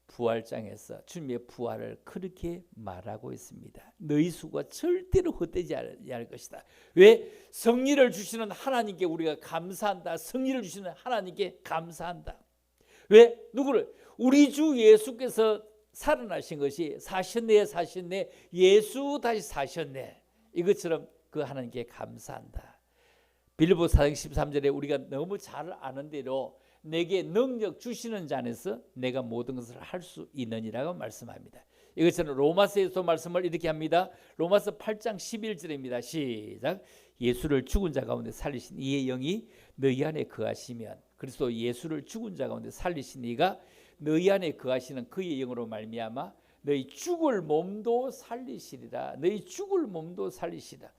부활장에서 주님의 부활을 그렇게 말하고 있습니다. 너희 수고가 절대로 헛되지 않을 것이다. 왜? 성리를 주시는 하나님께 우리가 감사한다. 성리를 주시는 하나님께 감사한다. 왜? 누구를? 우리 주 예수께서 살아나신 것이 사셨네 예수 다시 사셨네. 이것처럼 그 하나님께 감사한다. 빌립보 4장 13절에 우리가 너무 잘 아는 대로 내게 능력 주시는 자 안에서 내가 모든 것을 할 수 있느니라고 말씀합니다. 이것은 로마서에서 말씀을 이렇게 합니다. 로마서 8장 11절입니다. 시작. 예수를 죽은 자 가운데 살리신 이의 영이 너희 안에 거하시면 그리스도 예수를 죽은 자 가운데 살리신 이가 너희 안에 거하시는 그의 영으로 말미암아 너희 죽을 몸도 살리시리라. 너희 죽을 몸도 살리시리라.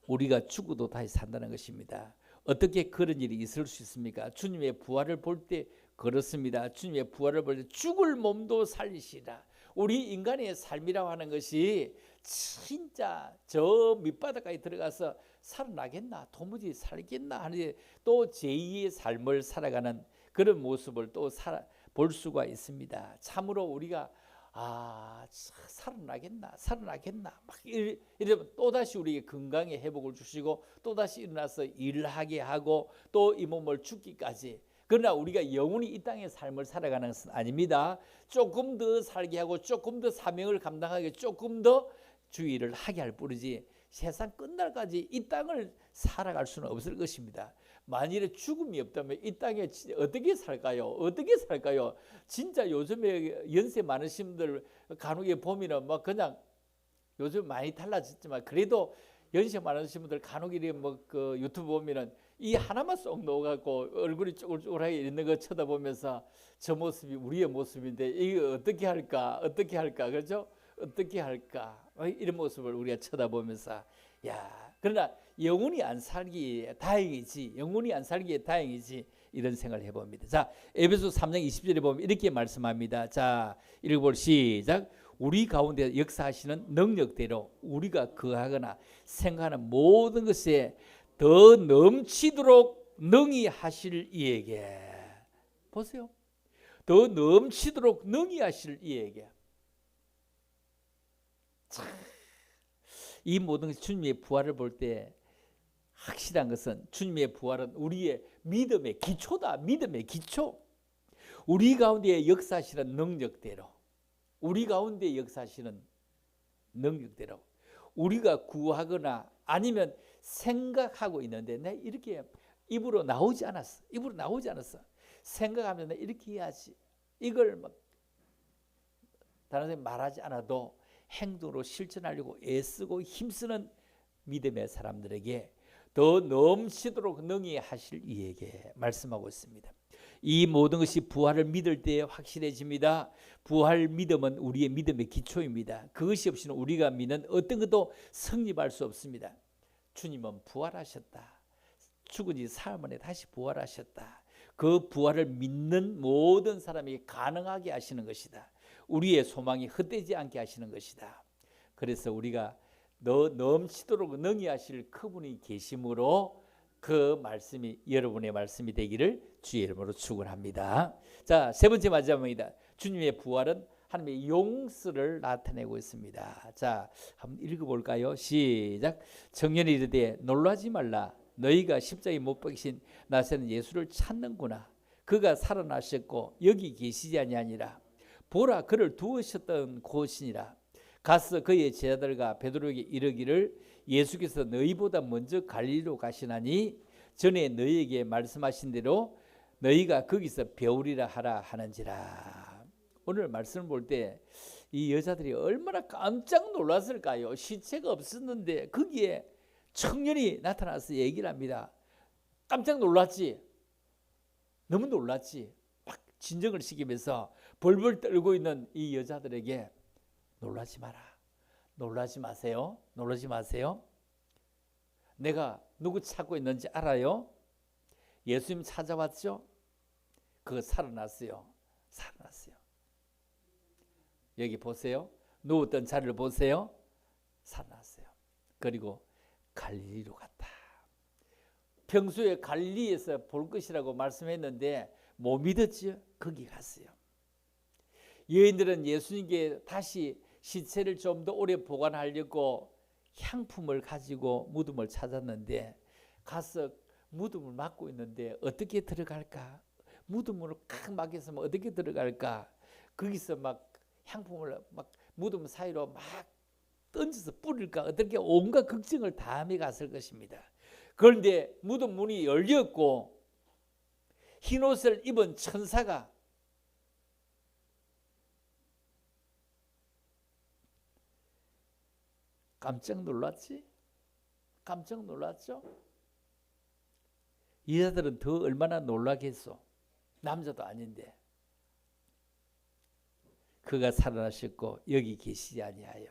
우리가 죽어도 다시 산다는 것입니다. 어떻게 그런 일이 있을 수 있습니까? 주님의 부활을 볼 때 그렇습니다. 주님의 부활을 볼 때 죽을 몸도 살리시리라. 우리 인간의 삶이라고 하는 것이 진짜 저 밑바닥까지 들어가서 살아나겠나 도무지 살겠나 하는데 또 제2의 삶을 살아가는 그런 모습을 또 볼 수가 있습니다. 참으로 우리가 살아나겠나 막 이러면 또다시 우리에게 건강의 회복을 주시고 또다시 일어나서 일하게 하고 또 이 몸을 죽기까지. 그러나 우리가 영원히 이 땅의 삶을 살아가는 것은 아닙니다. 조금 더 살게 하고 조금 더 사명을 감당하게 조금 더 주의를 하게 할 뿐이지 세상 끝날까지 이 땅을 살아갈 수는 없을 것입니다. 만일에 죽음이 없다면 이 땅에 어떻게 살까요? 어떻게 살까요? 진짜 요즘에 연세 많으신 분들 간혹에 보면은 막 그냥 요즘 많이 달라졌지만 그래도 연세 많으신 분들 간혹 이렇게 뭐 그 유튜브 보면은 이 하나만 쏙 넣어갖고 얼굴이 쭈글쭈글하게 있는 거 쳐다보면서 저 모습이 우리의 모습인데 이거 어떻게 할까? 그렇죠? 어떻게 할까? 이런 모습을 우리가 쳐다보면서 그러나 영원히 안 살기에 다행이지. 영원히 안 살기에 다행이지. 이런 생각을 해봅니다. 자, 에베소 3장 20절에 보면 이렇게 말씀합니다. 자, 읽어볼 시작. 우리 가운데 역사하시는 능력대로 우리가 거하거나 생각하는 모든 것에 더 넘치도록 능히 하실 이에게. 보세요. 더 넘치도록 능히 하실 이에게. 참, 이 모든 것이 주님의 부활을 볼 때 확실한 것은 주님의 부활은 우리의 믿음의 기초다. 믿음의 기초. 우리 가운데 역사하시는 능력대로, 우리 가운데 역사하시는 능력대로 우리가 구하거나 아니면 생각하고 있는데 내 이렇게 입으로 나오지 않았어. 입으로 나오지 않았어. 생각하면 내 이렇게 해야지. 이걸 막 다른 사람이 말하지 않아도 행동으로 실천하려고 애쓰고 힘쓰는 믿음의 사람들에게 더 넘치도록 능히 하실 이에게 말씀하고 있습니다. 이 모든 것이 부활을 믿을 때에 확실해집니다. 부활 믿음은 우리의 믿음의 기초입니다. 그것이 없이는 우리가 믿는 어떤 것도 성립할 수 없습니다. 주님은 부활하셨다. 죽은 지 사흘 만에 다시 부활하셨다. 그 부활을 믿는 모든 사람이 가능하게 하시는 것이다. 우리의 소망이 헛되지 않게 하시는 것이다. 그래서 우리가 넘치도록 능히 하실 그분이 계심으로 그 말씀이 여러분의 말씀이 되기를 주의 이름으로 축원합니다. 자, 세 번째 마지막입니다. 주님의 부활은 하나님의 용서를 나타내고 있습니다. 자, 한번 읽어볼까요? 시작. 청년이 이르되 놀라지 말라. 너희가 십자가에 못 박히신 나사렛 예수를 찾는구나. 그가 살아나셨고 여기 계시지 아니하니라. 보라, 그를 두으셨던 곳이니라. 가서 그의 제자들과 베드로에게 이르기를 예수께서 너희보다 먼저 갈릴리로 가시나니 전에 너희에게 말씀하신 대로 너희가 거기서 배우리라 하라 하는지라. 오늘 말씀을 볼 때 이 여자들이 얼마나 깜짝 놀랐을까요? 시체가 없었는데 거기에 청년이 나타나서 얘기를 합니다. 깜짝 놀랐지? 너무 놀랐지? 막 진정을 시키면서 벌벌 떨고 있는 이 여자들에게 놀라지 마라. 놀라지 마세요. 놀라지 마세요. 내가 누구 찾고 있는지 알아요? 예수님 찾아왔죠? 그거 살아났어요. 살아났어요. 여기 보세요. 누웠던 자리를 보세요. 살아났어요. 그리고 갈릴리로 갔다. 평소에 갈릴리에서 볼 것이라고 말씀했는데 못 믿었지요? 거기 갔어요. 여인들은 예수님께 다시 시체를 좀 더 오래 보관하려고 향품을 가지고 무덤을 찾았는데 가서 무덤을 막고 있는데 어떻게 들어갈까? 무덤으로 칵 막혔으면 어떻게 들어갈까? 거기서 막 향품을 막 무덤 사이로 막 던져서 뿌릴까? 어떻게 온갖 걱정을 다 하며 갔을 것입니다. 그런데 무덤 문이 열렸고 흰 옷을 입은 천사가 깜짝 놀랐지? 깜짝 놀랐죠? 여자들은 더 얼마나 놀라겠어. 남자도 아닌데. 그가 살아나셨고 여기 계시지 아니하여.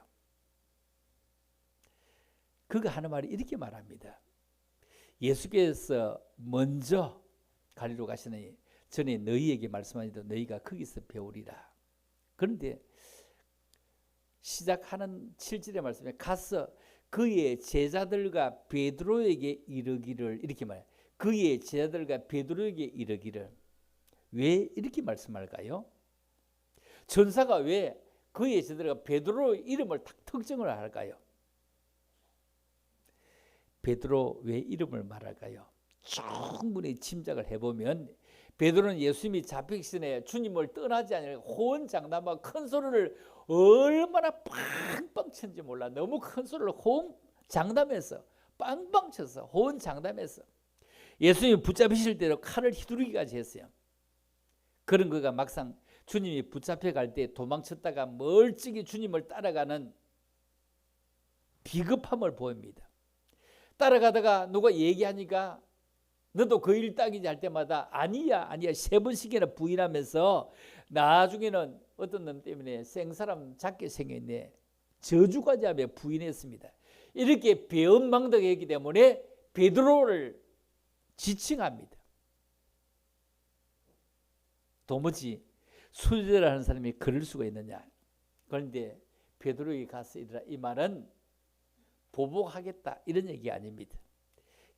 그가 하는 말이 이렇게 말합니다. 예수께서 먼저 갈릴리로 가시니 전에 너희에게 말씀하시되 너희가 거기서 배우리라. 그런데 시작하는 7절의 말씀에 가서 그의 제자들과 베드로에게 이르기를 이렇게 말해요. 그의 제자들과 베드로에게 이르기를. 왜 이렇게 말씀할까요? 전사가 왜 그의 제자들과 베드로의 이름을 딱 특정을 할까요? 베드로 왜 이름을 말할까요? 충분히 짐작을 해보면 베드로는 예수님이 잡히기 전에 주님을 떠나지 않으려고 호언장담하고 큰 소리를 얼마나 빵빵 쳤는지 몰라. 너무 큰 소리를 호언장담해서 빵빵 쳤어. 호언장담해서 예수님이 붙잡히실 대로 칼을 휘두르기까지 했어요. 그런 거가 막상 주님이 붙잡혀 갈 때 도망쳤다가 멀찍이 주님을 따라가는 비겁함을 보입니다. 따라가다가 누가 얘기하니까 너도 그 일당이지 할 때마다 아니야 3번씩이나 부인하면서 나중에는 어떤 놈 때문에 생사람 작게 생겼네 저주까지 하며 부인했습니다. 이렇게 배은망덕했기 때문에 베드로를 지칭합니다. 도무지 수제라는 사람이 그럴 수가 있느냐. 그런데 베드로에게 가서 이르라. 이 말은 보복하겠다 이런 얘기 아닙니다.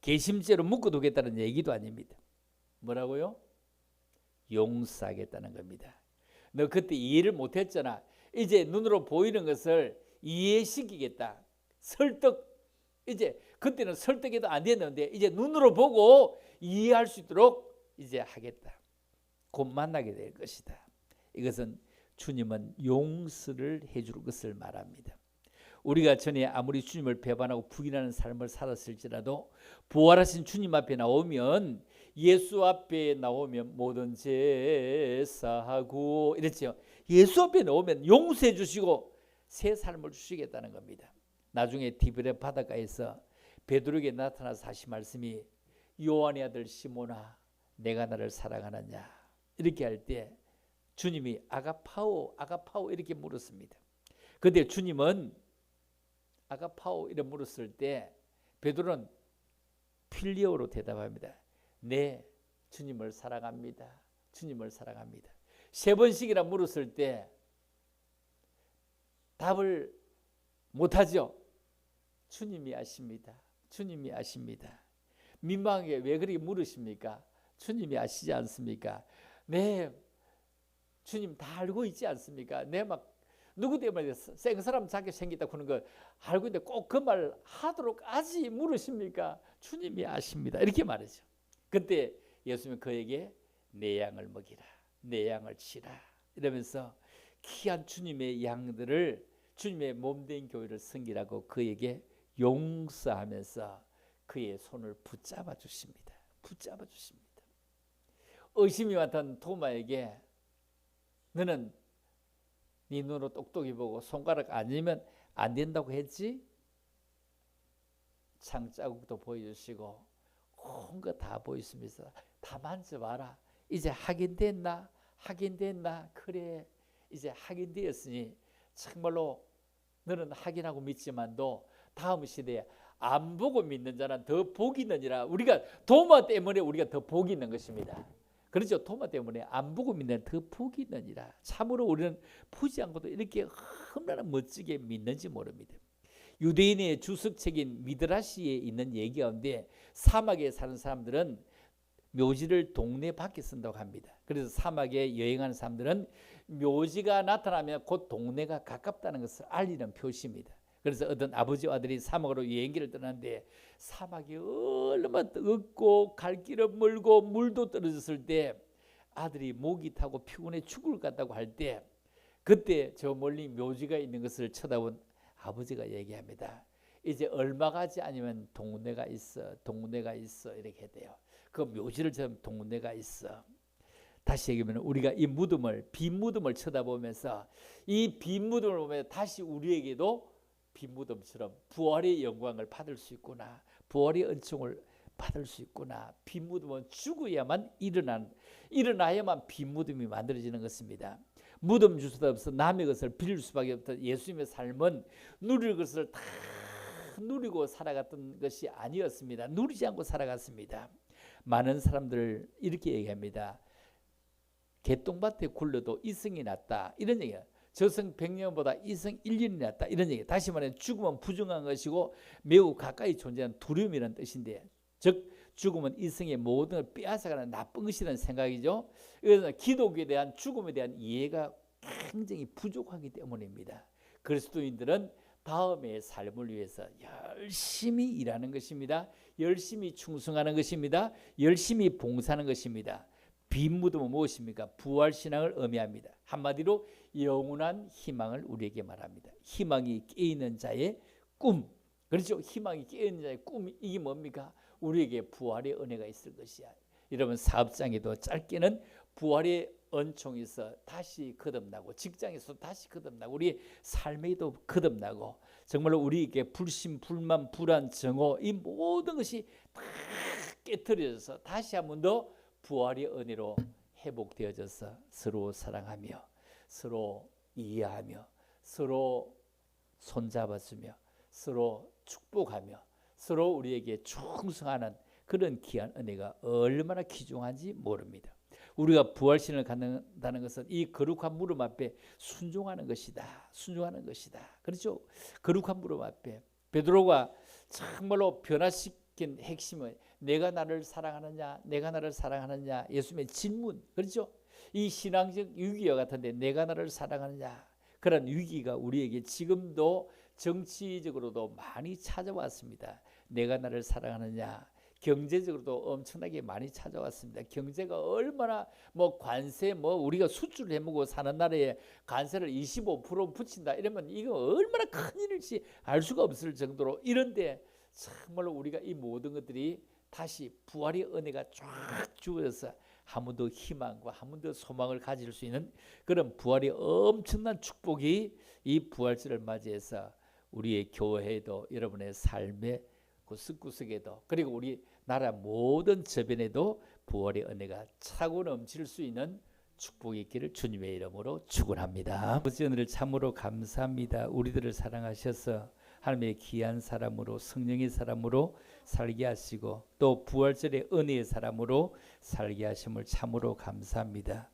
개심죄로 묶어두겠다는 얘기도 아닙니다. 뭐라고요? 용서하겠다는 겁니다. 너 그때 이해를 못했잖아. 이제 눈으로 보이는 것을 이해시키겠다. 이제 그때는 설득해도 안 됐는데 이제 눈으로 보고 이해할 수 있도록 이제 하겠다. 곧 만나게 될 것이다. 이것은 주님은 용서를 해줄 것을 말합니다. 우리가 전에 아무리 주님을 배반하고 부인하는 삶을 살았을지라도 부활하신 주님 앞에 나오면, 예수 앞에 나오면 모든 죄 사하고 이랬죠. 예수 앞에 나오면 용서해 주시고 새 삶을 주시겠다는 겁니다. 나중에 디베레 바닷가에서 베드로에게 나타나서 하신 말씀이, 요한의 아들 시몬아 내가 나를 사랑하느냐 이렇게 할 때 주님이 아가파오 아가파오 이렇게 물었습니다. 그런데 주님은 아가파오 이렇게 물었을 때 베드로는 필리오로 대답합니다. 네, 주님을 사랑합니다. 주님을 사랑합니다. 3번씩이나 물었을 때 답을 못하죠. 주님이 아십니다. 주님이 아십니다. 민망하게 왜 그렇게 물으십니까? 주님이 아시지 않습니까? 네, 주님 다 알고 있지 않습니까? 내 막 누구 때문에 생사람 자기 생기다 그런 거 알고 있는데 꼭 그 말 하도록까지 물으십니까? 주님이 아십니다. 이렇게 말하죠. 그때 예수님은 그에게 내 양을 먹이라, 내 양을 치라 이러면서 귀한 주님의 양들을, 주님의 몸된 교회를 섬기라고 그에게 용서하면서 그의 손을 붙잡아 주십니다. 붙잡아 주십니다. 의심이 많던 토마에게 너는 네 눈으로 똑똑히 보고 손가락 아니면 안 된다고 했지? 창자국도 보여주시고 온것 다 보이시면서 다 만져봐라. 이제 확인됐나? 확인됐나? 그래, 이제 확인되었으니 정말로 너는 확인하고 믿지만도 다음 시대에 안 보고 믿는 자는 더 복이 있느니라. 우리가 도마 때문에 우리가 더 복이 있는 것입니다. 그렇죠. 도마 때문에 안 보고 믿는 더 복이 있느니라. 참으로 우리는 보지 않고도 이렇게 얼마나 멋지게 믿는지 모릅니다. 유대인의 주석책인 미드라시에 있는 얘기 가운데 사막에 사는 사람들은 묘지를 동네 밖에 쓴다고 합니다. 그래서 사막에 여행하는 사람들은 묘지가 나타나면 곧 동네가 가깝다는 것을 알리는 표시입니다. 그래서 어떤 아버지와 아들이 사막으로 여행기를 떠나는데 사막이 얼마나 없고 갈 길은 멀고 물도 떨어졌을 때 아들이 목이 타고 피곤해 죽을 것 같다고 할 때, 그때 저 멀리 묘지가 있는 것을 쳐다본 아버지가 얘기합니다. 이제 얼마 가지 아니면 동네가 있어, 동네가 있어 이렇게 돼요. 그 묘지를 좀 동네가 있어. 다시 얘기하면 우리가 이 무덤을, 빈 무덤을 쳐다보면서 이 빈 무덤을 보면 다시 우리에게도 빈 무덤처럼 부활의 영광을 받을 수 있구나, 부활의 은총을 받을 수 있구나. 빈 무덤은 죽어야만 일어나야만 빈 무덤이 만들어지는 것입니다. 무덤 주소도 없어 남의 것을 빌릴 수밖에 없던 예수님의 삶은 누릴 것을 다 누리고 살아갔던 것이 아니었습니다. 누리지 않고 살아갔습니다. 많은 사람들 이렇게 얘기합니다. 개똥밭에 굴러도 이승이 낫다 이런 얘기예요. 저승 100년보다 이승 1년이 낫다 이런 얘기. 다시 말해 죽음은 부정한 것이고 매우 가까이 존재하는 두려움이라는 뜻인데, 즉 죽음은 이승의 모든 걸 빼앗아가는 나쁜 것이라는 생각이죠. 그래서 기독교에 대한 죽음에 대한 이해가 굉장히 부족하기 때문입니다. 그리스도인들은 다음의 삶을 위해서 열심히 일하는 것입니다. 열심히 충성하는 것입니다. 열심히 봉사하는 것입니다. 빈 무덤은 무엇입니까? 부활신앙을 의미합니다. 한마디로 영원한 희망을 우리에게 말합니다. 희망이 깨있는 자의 꿈. 그렇죠? 희망이 깨있는 자의 꿈이 이게 뭡니까? 우리에게 부활의 은혜가 있을 것이야. 여러분 사업장에도 짧게는 부활의 은총이 있어 다시 거듭나고, 직장에서 다시 거듭나고, 우리 삶에도 거듭나고, 정말로 우리에게 불신, 불만, 불안, 정오 이 모든 것이 다 깨트려져서 다시 한 번 더 부활의 은혜로 회복되어져서 서로 사랑하며 서로 이해하며 서로 손잡아주며 서로 축복하며 서로 우리에게 충성하는 그런 귀한 은혜가 얼마나 귀중한지 모릅니다. 우리가 부활신을 갖는다는 것은 이 거룩한 무릎 앞에 순종하는 것이다. 순종하는 것이다. 그렇죠? 거룩한 무릎 앞에 베드로가 정말로 변화시킨 핵심은 내가 나를 사랑하느냐, 내가 나를 사랑하느냐, 예수님의 질문. 그렇죠? 이 신앙적 위기와 같은데 내가 나를 사랑하느냐, 그런 위기가 우리에게 지금도 정치적으로도 많이 찾아왔습니다. 내가 나를 사랑하느냐. 경제적으로도 엄청나게 많이 찾아왔습니다. 경제가 얼마나 뭐 관세 뭐 우리가 수출을 해먹고 사는 나라에 관세를 25% 붙인다 이러면 이거 얼마나 큰 일일지 알 수가 없을 정도로 이런데 정말로 우리가 이 모든 것들이 다시 부활의 은혜가 쫙 주어져서 한 번 더 희망과 한 번 더 소망을 가질 수 있는 그런 부활의 엄청난 축복이 이 부활절을 맞이해서 우리의 교회에도 여러분의 삶의 구석구석에도 그리고 우리 나라 모든 저변에도 부활의 은혜가 차고 넘칠 수 있는 축복이 있기를 주님의 이름으로 축원합니다. 아버지 오늘을 참으로 감사합니다. 우리들을 사랑하셔서 하나님의 귀한 사람으로 성령의 사람으로 살게 하시고 또 부활절의 은혜의 사람으로 살게 하심을 참으로 감사합니다.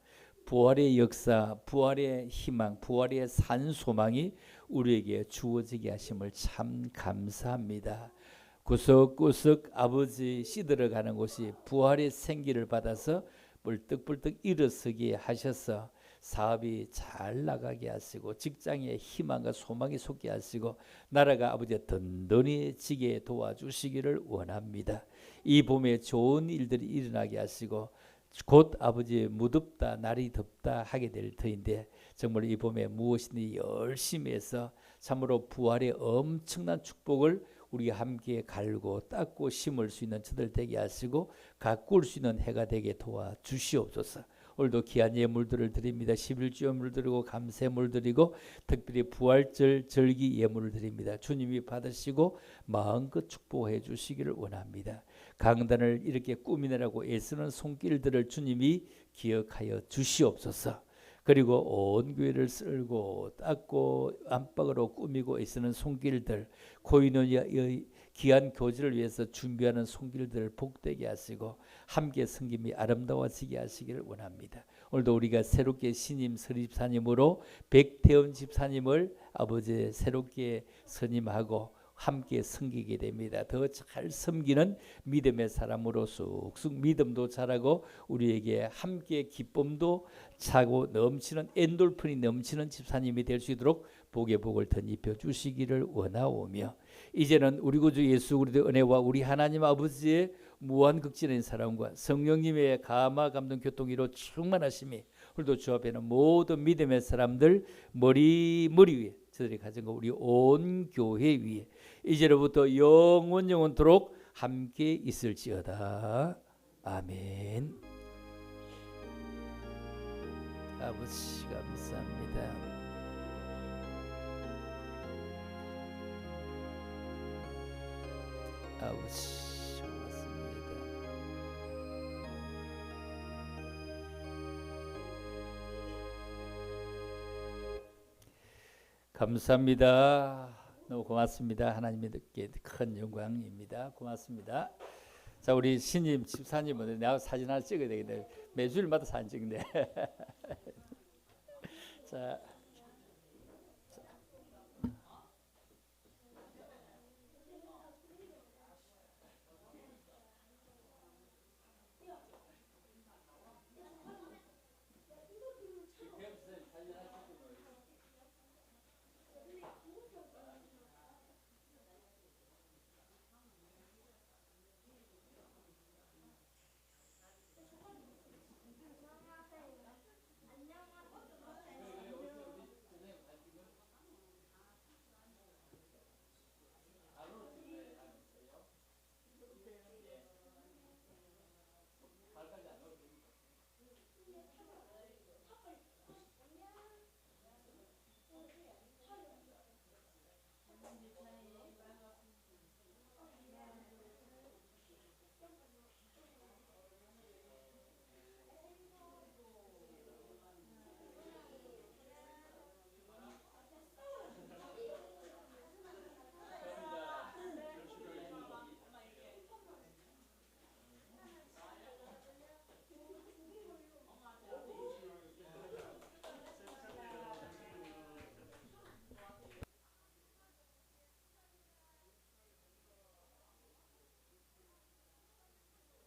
부활의 역사, 부활의 희망, 부활의 산 소망이 우리에게 주어지게 하심을 참 감사합니다. 구석구석 아버지 시들어가는 곳이 부활의 생기를 받아서 불떡불떡 일어서게 하셔서 사업이 잘 나가게 하시고 직장에 희망과 소망이 솟게 하시고 나라가 아버지 든든해지게 도와주시기를 원합니다. 이 봄에 좋은 일들이 일어나게 하시고 곧 아버지 무덥다 날이 덥다 하게 될 터인데 정말 이 봄에 무엇이든지 열심히 해서 참으로 부활의 엄청난 축복을 우리가 함께 갈고 닦고 심을 수 있는 저들 되게 하시고 가꿀 수 있는 해가 되게 도와주시옵소서. 오늘도 귀한 예물들을 드립니다. 11주 예물 드리고 감사예물 드리고 특별히 부활절 절기 예물을 드립니다. 주님이 받으시고 마음껏 축복해 주시기를 원합니다. 강단을 이렇게 꾸미느라고 애쓰는 손길들을 주님이 기억하여 주시옵소서. 그리고 온 교회를 쓸고 닦고 안팎으로 꾸미고 애쓰는 손길들 고인의 귀한 교제를 위해서 준비하는 손길들을 복되게 하시고 함께 섬김이 아름다워지게 하시기를 원합니다. 오늘도 우리가 새롭게 신임 서립사님으로 백태원 집사님을 아버지 새롭게 선임하고 함께 섬기게 됩니다. 더 잘 섬기는 믿음의 사람으로 쑥쑥 믿음도 자라고 우리에게 함께 기쁨도 차고 넘치는 엔돌핀이 넘치는 집사님이 될 수 있도록 복의 복을 덧입혀 주시기를 원하오며 이제는 우리 구주 예수 그리스도의 은혜와 우리 하나님 아버지의 무한극진한 사랑과 성령님의 감화 감동 교통이로 충만하심이 오늘도 주 앞에는 모든 믿음의 사람들 머리 위에 저들이 가진 거 우리 온 교회 위에 이제로부터 영원토록 함께 있을지어다. 아멘. 아버지 감사합니다. 아버지 고맙습니다. 감사합니다. 너무 고맙습니다. 하나님께 큰 영광입니다. 고맙습니다. 자, 우리 신임 집사님은 내가 사진 하나 찍어야 되겠네. 매주일마다 사진 찍네. 자.